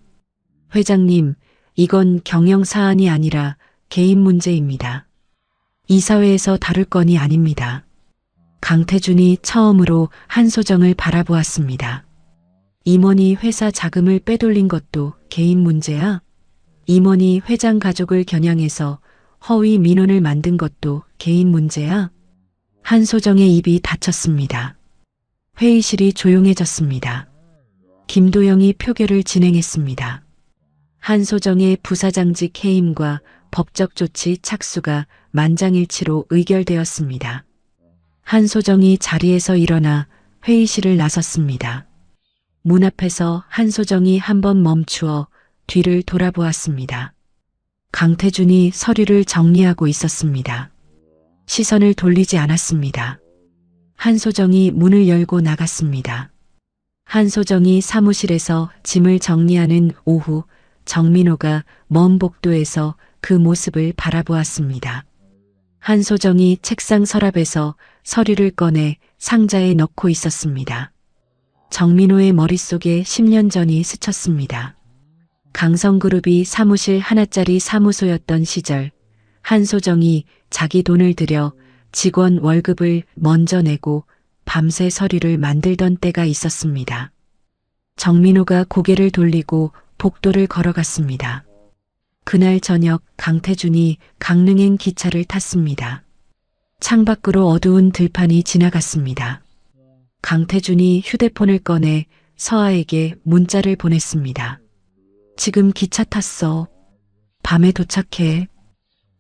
회장님, 이건 경영 사안이 아니라 개인 문제입니다. 이사회에서 다룰 건이 아닙니다. 강태준이 처음으로 한소정을 바라보았습니다. 임원이 회사 자금을 빼돌린 것도 개인 문제야? 임원이 회장 가족을 겨냥해서 허위 민원을 만든 것도 개인 문제야? 한소정의 입이 닫혔습니다. 회의실이 조용해졌습니다. 김도영이 표결을 진행했습니다. 한소정의 부사장직 해임과 법적 조치 착수가 만장일치로 의결되었습니다. 한소정이 자리에서 일어나 회의실을 나섰습니다. 문 앞에서 한소정이 한번 멈추어 뒤를 돌아보았습니다. 강태준이 서류를 정리하고 있었습니다. 시선을 돌리지 않았습니다. 한소정이 문을 열고 나갔습니다. 한소정이 사무실에서 짐을 정리하는 오후 정민호가 먼 복도에서 그 모습을 바라보았습니다. 한소정이 책상 서랍에서 서류를 꺼내 상자에 넣고 있었습니다. 정민호의 머릿속에 10년 전이 스쳤습니다. 강성그룹이 사무실 하나짜리 사무소였던 시절 한소정이 자기 돈을 들여 직원 월급을 먼저 내고 밤새 서류를 만들던 때가 있었습니다. 정민호가 고개를 돌리고 복도를 걸어갔습니다. 그날 저녁 강태준이 강릉행 기차를 탔습니다. 창밖으로 어두운 들판이 지나갔습니다. 강태준이 휴대폰을 꺼내 서아에게 문자를 보냈습니다. 지금 기차 탔어. 밤에 도착해.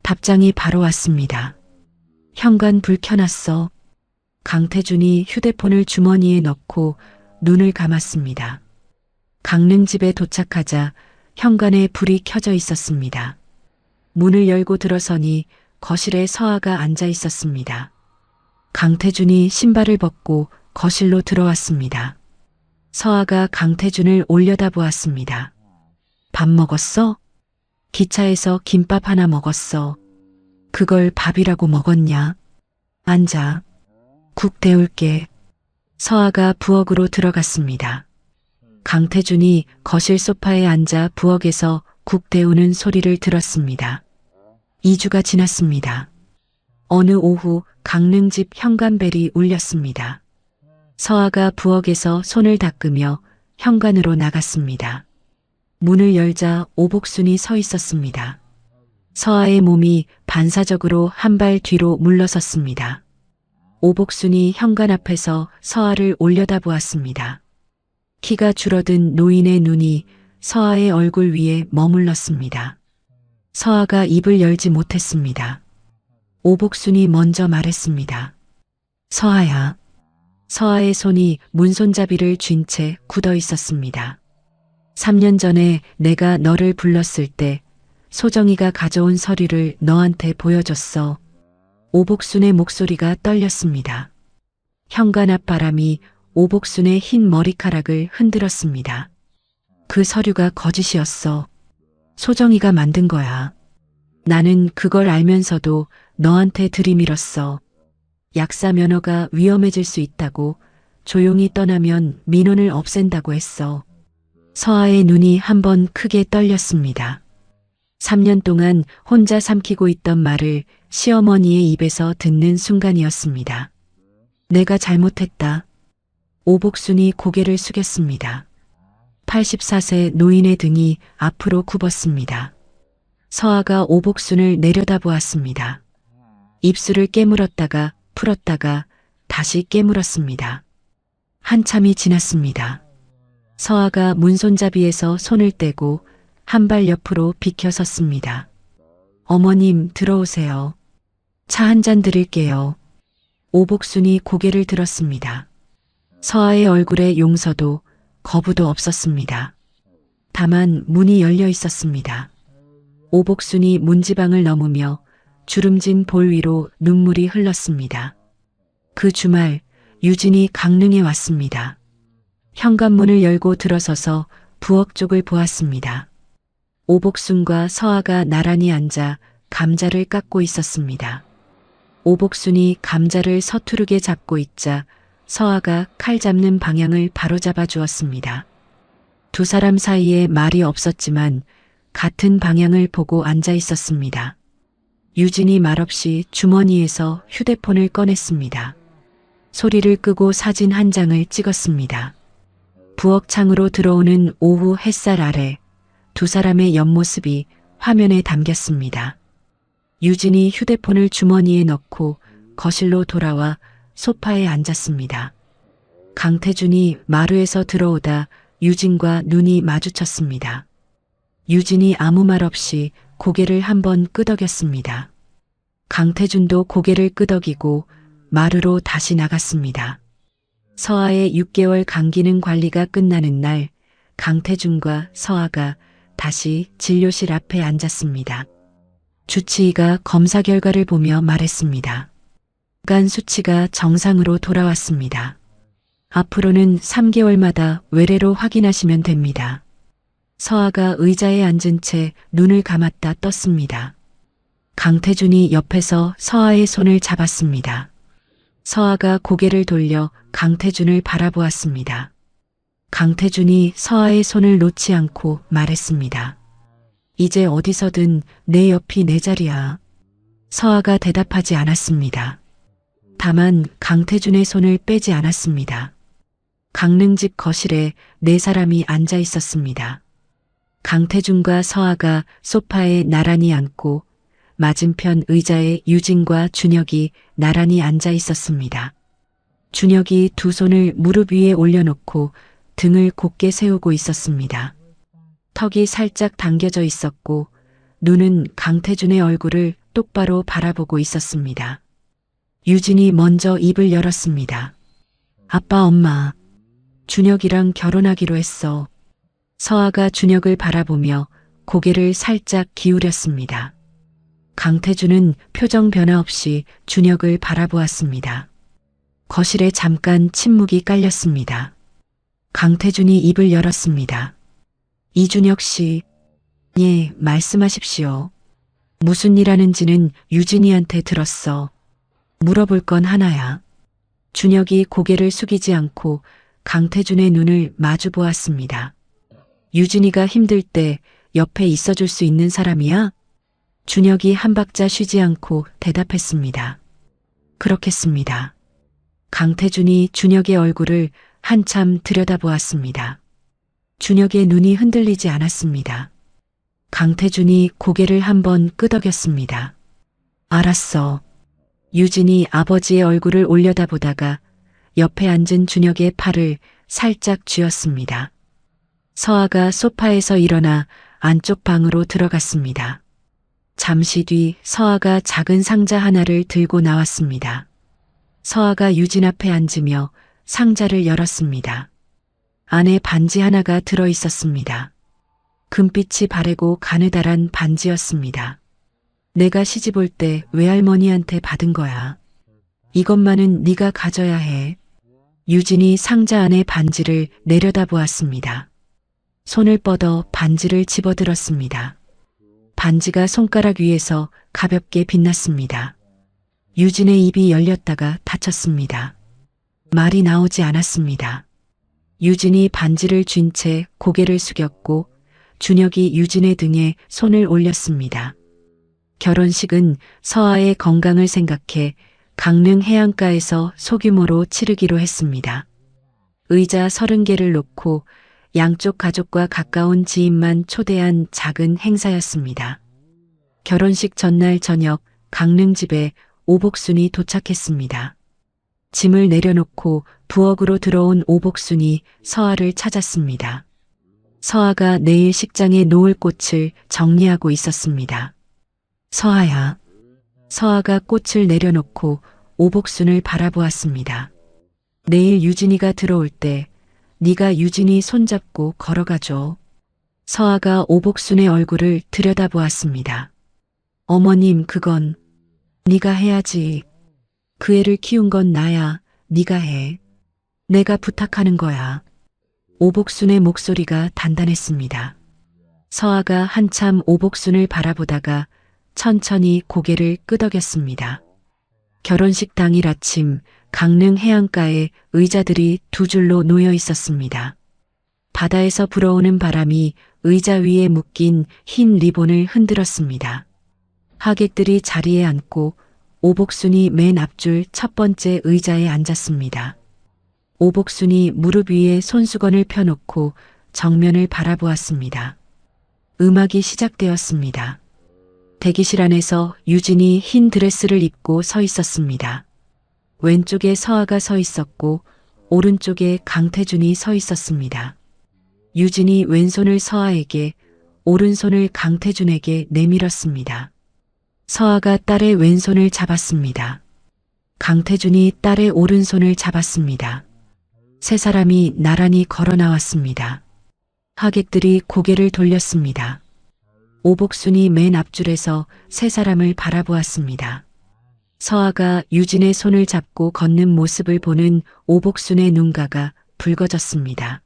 답장이 바로 왔습니다. 현관 불 켜놨어. 강태준이 휴대폰을 주머니에 넣고 눈을 감았습니다. 강릉집에 도착하자 현관에 불이 켜져 있었습니다. 문을 열고 들어서니 거실에 서아가 앉아 있었습니다. 강태준이 신발을 벗고 거실로 들어왔습니다. 서아가 강태준을 올려다보았습니다. 밥 먹었어? 기차에서 김밥 하나 먹었어. 그걸 밥이라고 먹었냐? 앉아. 국 데울게. 서아가 부엌으로 들어갔습니다. 강태준이 거실 소파에 앉아 부엌에서 국 데우는 소리를 들었습니다. 2주가 지났습니다. 어느 오후 강릉집 현관벨이 울렸습니다. 서아가 부엌에서 손을 닦으며 현관으로 나갔습니다. 문을 열자 오복순이 서 있었습니다. 서아의 몸이 반사적으로 한 발 뒤로 물러섰습니다. 오복순이 현관 앞에서 서아를 올려다보았습니다. 키가 줄어든 노인의 눈이 서아의 얼굴 위에 머물렀습니다. 서아가 입을 열지 못했습니다. 오복순이 먼저 말했습니다. 서아야. 서아의 손이 문손잡이를 쥔 채 굳어 있었습니다. 3년 전에 내가 너를 불렀을 때 소정이가 가져온 서류를 너한테 보여줬어. 오복순의 목소리가 떨렸습니다. 현관 앞 바람이 오복순의 흰 머리카락을 흔들었습니다. 그 서류가 거짓이었어. 소정이가 만든 거야. 나는 그걸 알면서도 너한테 들이밀었어. 약사 면허가 위험해질 수 있다고, 조용히 떠나면 민원을 없앤다고 했어. 서아의 눈이 한번 크게 떨렸습니다. 3년 동안 혼자 삼키고 있던 말을 시어머니의 입에서 듣는 순간이었습니다. 내가 잘못했다. 오복순이 고개를 숙였습니다. 84세 노인의 등이 앞으로 굽었습니다. 서아가 오복순을 내려다보았습니다. 입술을 깨물었다가 풀었다가 다시 깨물었습니다. 한참이 지났습니다. 서아가 문손잡이에서 손을 떼고 한 발 옆으로 비켜 섰습니다. 어머님 들어오세요. 차 한 잔 드릴게요. 오복순이 고개를 들었습니다. 서아의 얼굴에 용서도 거부도 없었습니다. 다만 문이 열려 있었습니다. 오복순이 문지방을 넘으며 주름진 볼 위로 눈물이 흘렀습니다. 그 주말 유진이 강릉에 왔습니다. 현관문을 열고 들어서서 부엌 쪽을 보았습니다. 오복순과 서아가 나란히 앉아 감자를 깎고 있었습니다. 오복순이 감자를 서투르게 잡고 있자 서아가 칼 잡는 방향을 바로잡아 주었습니다. 두 사람 사이에 말이 없었지만 같은 방향을 보고 앉아 있었습니다. 유진이 말없이 주머니에서 휴대폰을 꺼냈습니다. 소리를 끄고 사진 한 장을 찍었습니다. 부엌 창으로 들어오는 오후 햇살 아래 두 사람의 옆모습이 화면에 담겼습니다. 유진이 휴대폰을 주머니에 넣고 거실로 돌아와 소파에 앉았습니다. 강태준이 마루에서 들어오다 유진과 눈이 마주쳤습니다. 유진이 아무 말 없이 고개를 한번 끄덕였습니다. 강태준도 고개를 끄덕이고 마루로 다시 나갔습니다. 서아의 6개월 간기능 관리가 끝나는 날 강태준과 서아가 다시 진료실 앞에 앉았습니다. 주치의가 검사 결과를 보며 말했습니다. 간 수치가 정상으로 돌아왔습니다. 앞으로는 3개월마다 외래로 확인하시면 됩니다. 서아가 의자에 앉은 채 눈을 감았다 떴습니다. 강태준이 옆에서 서아의 손을 잡았습니다. 서아가 고개를 돌려 강태준을 바라보았습니다. 강태준이 서아의 손을 놓지 않고 말했습니다. 이제 어디서든 내 옆이 내 자리야. 서아가 대답하지 않았습니다. 다만 강태준의 손을 빼지 않았습니다. 강릉집 거실에 네 사람이 앉아 있었습니다. 강태준과 서아가 소파에 나란히 앉고 맞은편 의자에 유진과 준혁이 나란히 앉아 있었습니다. 준혁이 두 손을 무릎 위에 올려놓고 등을 곧게 세우고 있었습니다. 턱이 살짝 당겨져 있었고 눈은 강태준의 얼굴을 똑바로 바라보고 있었습니다. 유진이 먼저 입을 열었습니다. 아빠, 엄마, 준혁이랑 결혼하기로 했어. 서아가 준혁을 바라보며 고개를 살짝 기울였습니다. 강태준은 표정 변화 없이 준혁을 바라보았습니다. 거실에 잠깐 침묵이 깔렸습니다. 강태준이 입을 열었습니다. 이준혁 씨, 예, 말씀하십시오. 무슨 일 하는지는 유진이한테 들었어. 물어볼 건 하나야. 준혁이 고개를 숙이지 않고 강태준의 눈을 마주 보았습니다. 유진이가 힘들 때 옆에 있어줄 수 있는 사람이야? 준혁이 한 박자 쉬지 않고 대답했습니다. 그렇겠습니다. 강태준이 준혁의 얼굴을 한참 들여다보았습니다. 준혁의 눈이 흔들리지 않았습니다. 강태준이 고개를 한번 끄덕였습니다. 알았어. 유진이 아버지의 얼굴을 올려다보다가 옆에 앉은 준혁의 팔을 살짝 쥐었습니다. 서아가 소파에서 일어나 안쪽 방으로 들어갔습니다. 잠시 뒤 서아가 작은 상자 하나를 들고 나왔습니다. 서아가 유진 앞에 앉으며 상자를 열었습니다. 안에 반지 하나가 들어 있었습니다. 금빛이 바래고 가느다란 반지였습니다. 내가 시집 올 때 외할머니한테 받은 거야. 이것만은 네가 가져야 해. 유진이 상자 안의 반지를 내려다보았습니다. 손을 뻗어 반지를 집어들었습니다. 반지가 손가락 위에서 가볍게 빛났습니다. 유진의 입이 열렸다가 닫혔습니다. 말이 나오지 않았습니다. 유진이 반지를 쥔 채 고개를 숙였고 준혁이 유진의 등에 손을 올렸습니다. 결혼식은 서아의 건강을 생각해 강릉 해안가에서 소규모로 치르기로 했습니다. 의자 30개를 놓고 양쪽 가족과 가까운 지인만 초대한 작은 행사였습니다. 결혼식 전날 저녁 강릉 집에 오복순이 도착했습니다. 짐을 내려놓고 부엌으로 들어온 오복순이 서아를 찾았습니다. 서아가 내일 식장에 놓을 꽃을 정리하고 있었습니다. 서아야. 서아가 꽃을 내려놓고 오복순을 바라보았습니다. 내일 유진이가 들어올 때 네가 유진이 손잡고 걸어가줘. 서아가 오복순의 얼굴을 들여다보았습니다. 어머님, 그건 네가 해야지. 그 애를 키운 건 나야. 네가 해. 내가 부탁하는 거야. 오복순의 목소리가 단단했습니다. 서아가 한참 오복순을 바라보다가 천천히 고개를 끄덕였습니다. 결혼식 당일 아침 강릉 해안가에 의자들이 두 줄로 놓여 있었습니다. 바다에서 불어오는 바람이 의자 위에 묶인 흰 리본을 흔들었습니다. 하객들이 자리에 앉고 오복순이 맨 앞줄 첫 번째 의자에 앉았습니다. 오복순이 무릎 위에 손수건을 펴놓고 정면을 바라보았습니다. 음악이 시작되었습니다. 대기실 안에서 유진이 흰 드레스를 입고 서 있었습니다. 왼쪽에 서아가 서 있었고 오른쪽에 강태준이 서 있었습니다. 유진이 왼손을 서아에게, 오른손을 강태준에게 내밀었습니다. 서아가 딸의 왼손을 잡았습니다. 강태준이 딸의 오른손을 잡았습니다. 세 사람이 나란히 걸어 나왔습니다. 하객들이 고개를 돌렸습니다. 오복순이 맨 앞줄에서 세 사람을 바라보았습니다. 서아가 유진의 손을 잡고 걷는 모습을 보는 오복순의 눈가가 붉어졌습니다.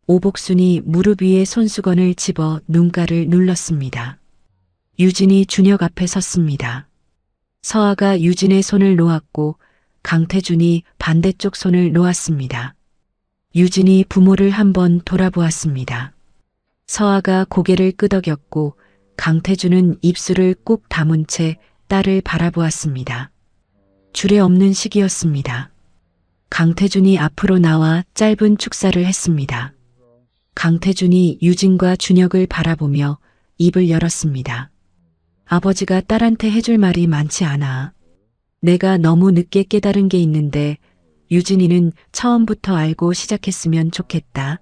오복순이 무릎 위에 손수건을 집어 눈가를 눌렀습니다. 유진이 준혁 앞에 섰습니다. 서아가 유진의 손을 놓았고 강태준이 반대쪽 손을 놓았습니다. 유진이 부모를 한번 돌아보았습니다. 서아가 고개를 끄덕였고 강태준은 입술을 꾹 다문 채 딸을 바라보았습니다. 줄에 없는 시기였습니다. 강태준이 앞으로 나와 짧은 축사를 했습니다. 강태준이 유진과 준혁을 바라보며 입을 열었습니다. 아버지가 딸한테 해줄 말이 많지 않아. 내가 너무 늦게 깨달은 게 있는데 유진이는 처음부터 알고 시작했으면 좋겠다.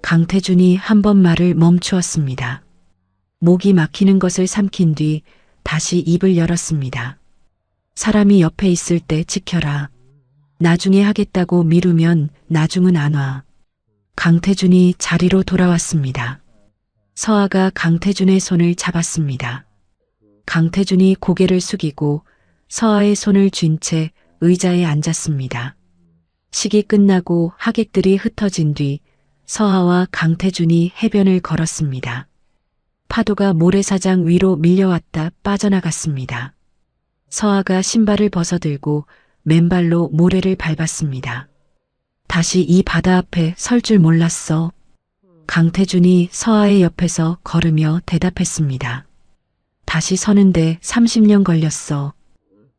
강태준이 한 번 말을 멈추었습니다. 목이 막히는 것을 삼킨 뒤 다시 입을 열었습니다. 사람이 옆에 있을 때 지켜라. 나중에 하겠다고 미루면 나중은 안 와. 강태준이 자리로 돌아왔습니다. 서아가 강태준의 손을 잡았습니다. 강태준이 고개를 숙이고 서아의 손을 쥔 채 의자에 앉았습니다. 식이 끝나고 하객들이 흩어진 뒤 서아와 강태준이 해변을 걸었습니다. 파도가 모래사장 위로 밀려왔다 빠져나갔습니다. 서아가 신발을 벗어들고 맨발로 모래를 밟았습니다. 다시 이 바다 앞에 설 줄 몰랐어. 강태준이 서아의 옆에서 걸으며 대답했습니다. 다시 서는데 30년 걸렸어.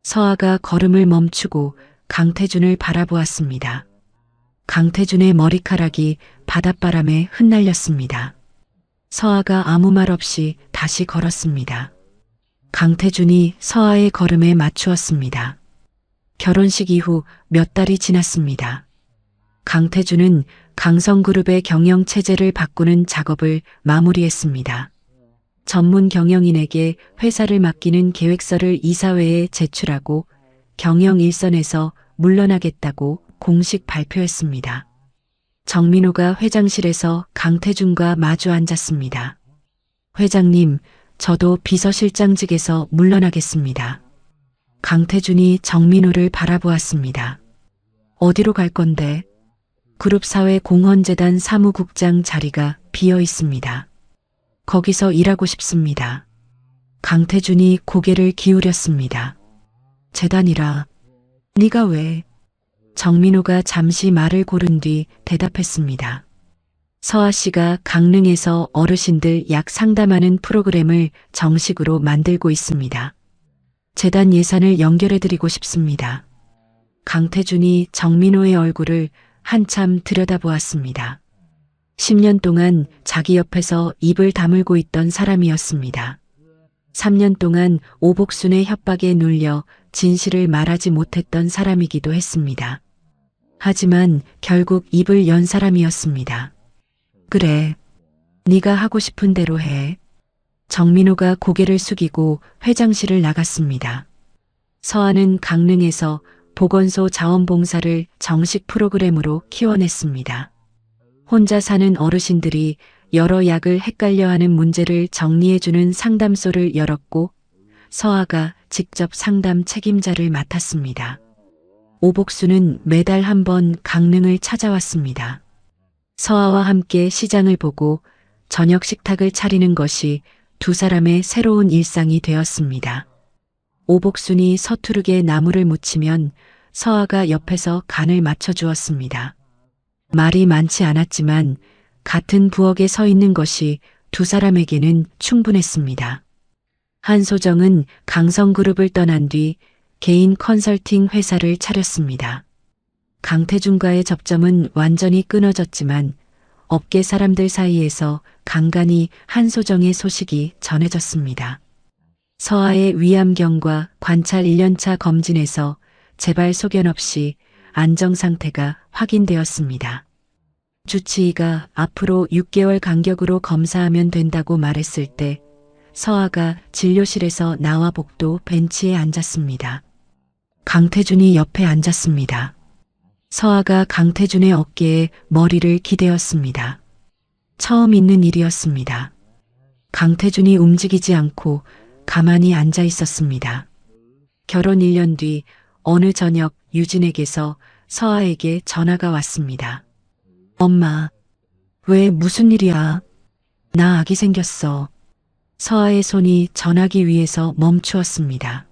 서아가 걸음을 멈추고 강태준을 바라보았습니다. 강태준의 머리카락이 바닷바람에 흩날렸습니다. 서아가 아무 말 없이 다시 걸었습니다. 강태준이 서아의 걸음에 맞추었습니다. 결혼식 이후 몇 달이 지났습니다. 강태준은 강성그룹의 경영체제를 바꾸는 작업을 마무리했습니다. 전문 경영인에게 회사를 맡기는 계획서를 이사회에 제출하고 경영 일선에서 물러나겠다고 공식 발표했습니다. 정민호가 회장실에서 강태준과 마주 앉았습니다. 회장님, 저도 비서실장직에서 물러나겠습니다. 강태준이 정민호를 바라보았습니다. 어디로 갈 건데? 그룹사회 공헌재단 사무국장 자리가 비어 있습니다. 거기서 일하고 싶습니다. 강태준이 고개를 기울였습니다. 재단이라. 네가 왜? 정민호가 잠시 말을 고른 뒤 대답했습니다. 서아 씨가 강릉에서 어르신들 약 상담하는 프로그램을 정식으로 만들고 있습니다. 재단 예산을 연결해드리고 싶습니다. 강태준이 정민호의 얼굴을 한참 들여다보았습니다. 10년 동안 자기 옆에서 입을 다물고 있던 사람이었습니다. 3년 동안 오복순의 협박에 눌려 진실을 말하지 못했던 사람이기도 했습니다. 하지만 결국 입을 연 사람이었습니다. 그래, 네가 하고 싶은 대로 해. 정민호가 고개를 숙이고 회장실을 나갔습니다. 서아는 강릉에서 보건소 자원봉사를 정식 프로그램으로 키워냈습니다. 혼자 사는 어르신들이 여러 약을 헷갈려하는 문제를 정리해주는 상담소를 열었고 서아가 직접 상담 책임자를 맡았습니다. 오복수는 매달 한 번 강릉을 찾아왔습니다. 서아와 함께 시장을 보고 저녁 식탁을 차리는 것이 두 사람의 새로운 일상이 되었습니다. 오복순이 서투르게 나무를 무치면 서아가 옆에서 간을 맞춰주었습니다. 말이 많지 않았지만 같은 부엌에 서 있는 것이 두 사람에게는 충분했습니다. 한소정은 강성그룹을 떠난 뒤 개인 컨설팅 회사를 차렸습니다. 강태준과의 접점은 완전히 끊어졌지만 업계 사람들 사이에서 간간히 한소정의 소식이 전해졌습니다. 서아의 위암경과 관찰 1년차 검진에서 재발 소견 없이 안정 상태가 확인되었습니다. 주치의가 앞으로 6개월 간격으로 검사하면 된다고 말했을 때 서아가 진료실에서 나와 복도 벤치에 앉았습니다. 강태준이 옆에 앉았습니다. 서아가 강태준의 어깨에 머리를 기대었습니다. 처음 있는 일이었습니다. 강태준이 움직이지 않고 가만히 앉아 있었습니다. 결혼 1년 뒤 어느 저녁 유진에게서 서아에게 전화가 왔습니다. 엄마, 왜 무슨 일이야? 나 아기 생겼어. 서아의 손이 전화기 위에서 멈추었습니다.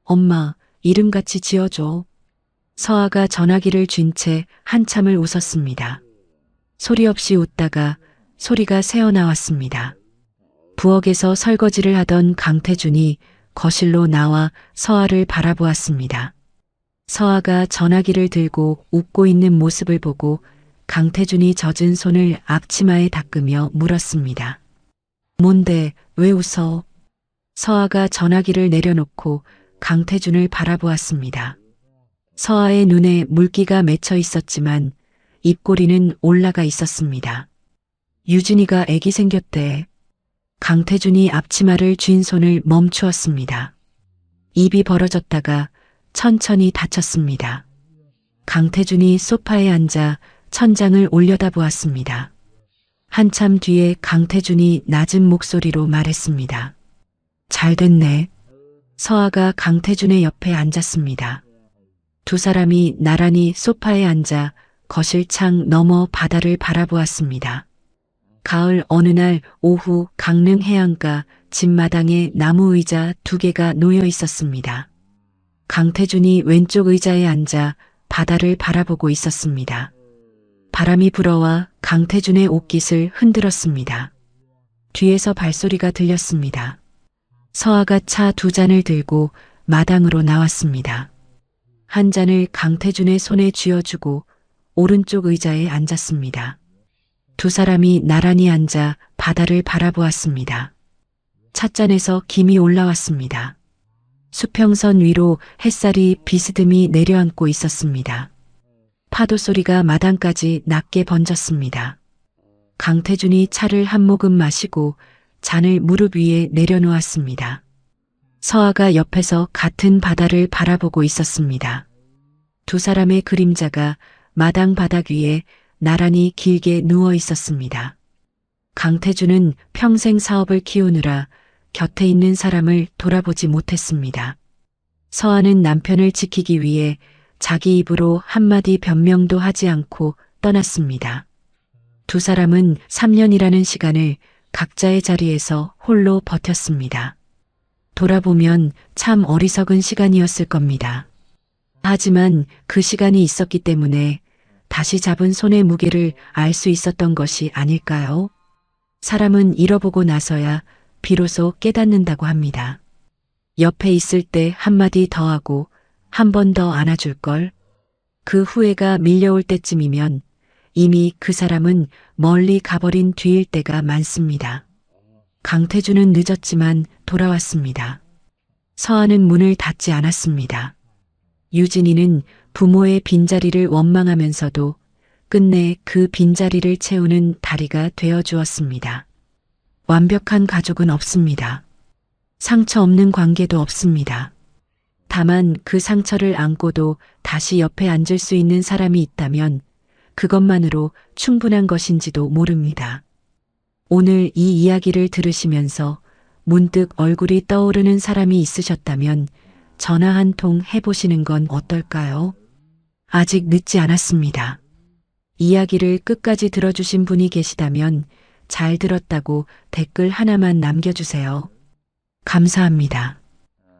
엄마, 이름같이 지어줘. 서아가 전화기를 쥔 채 한참을 웃었습니다. 소리 없이 웃다가 소리가 새어나왔습니다. 부엌에서 설거지를 하던 강태준이 거실로 나와 서아를 바라보았습니다. 서아가 전화기를 들고 웃고 있는 모습을 보고 강태준이 젖은 손을 앞치마에 닦으며 물었습니다. 뭔데, 왜 웃어? 서아가 전화기를 내려놓고 강태준을 바라보았습니다. 서아의 눈에 물기가 맺혀 있었지만 입꼬리는 올라가 있었습니다. 유진이가 애기 생겼대. 강태준이 앞치마를 쥔 손을 멈추었습니다. 입이 벌어졌다가 천천히 닫혔습니다. 강태준이 소파에 앉아 천장을 올려다보았습니다. 한참 뒤에 강태준이 낮은 목소리로 말했습니다. 잘 됐네. 서아가 강태준의 옆에 앉았습니다. 두 사람이 나란히 소파에 앉아 거실 창 너머 바다를 바라보았습니다. 가을 어느 날 오후 강릉 해안가 집마당에 나무 의자 2개가 놓여 있었습니다. 강태준이 왼쪽 의자에 앉아 바다를 바라보고 있었습니다. 바람이 불어와 강태준의 옷깃을 흔들었습니다. 뒤에서 발소리가 들렸습니다. 서아가 차 2잔을 들고 마당으로 나왔습니다. 한 잔을 강태준의 손에 쥐어주고 오른쪽 의자에 앉았습니다. 두 사람이 나란히 앉아 바다를 바라보았습니다. 찻잔에서 김이 올라왔습니다. 수평선 위로 햇살이 비스듬히 내려앉고 있었습니다. 파도 소리가 마당까지 낮게 번졌습니다. 강태준이 차를 한 모금 마시고 잔을 무릎 위에 내려놓았습니다. 서아가 옆에서 같은 바다를 바라보고 있었습니다. 두 사람의 그림자가 마당 바닥 위에 나란히 길게 누워 있었습니다. 강태준은 평생 사업을 키우느라 곁에 있는 사람을 돌아보지 못했습니다. 서아는 남편을 지키기 위해 자기 입으로 한마디 변명도 하지 않고 떠났습니다. 두 사람은 3년이라는 시간을 각자의 자리에서 홀로 버텼습니다. 돌아보면 참 어리석은 시간이었을 겁니다. 하지만 그 시간이 있었기 때문에 다시 잡은 손의 무게를 알 수 있었던 것이 아닐까요? 사람은 잃어보고 나서야 비로소 깨닫는다고 합니다. 옆에 있을 때 한마디 더 하고 한 번 더 안아줄 걸. 그 후회가 밀려올 때쯤이면 이미 그 사람은 멀리 가버린 뒤일 때가 많습니다. 강태준은 늦었지만 돌아왔습니다. 서한은 문을 닫지 않았습니다. 유진이는 부모의 빈자리를 원망하면서도 끝내 그 빈자리를 채우는 다리가 되어 주었습니다. 완벽한 가족은 없습니다. 상처 없는 관계도 없습니다. 다만 그 상처를 안고도 다시 옆에 앉을 수 있는 사람이 있다면 그것만으로 충분한 것인지도 모릅니다. 오늘 이 이야기를 들으시면서 문득 얼굴이 떠오르는 사람이 있으셨다면 전화 한 통 해보시는 건 어떨까요? 아직 늦지 않았습니다. 이야기를 끝까지 들어주신 분이 계시다면 잘 들었다고 댓글 하나만 남겨주세요. 감사합니다.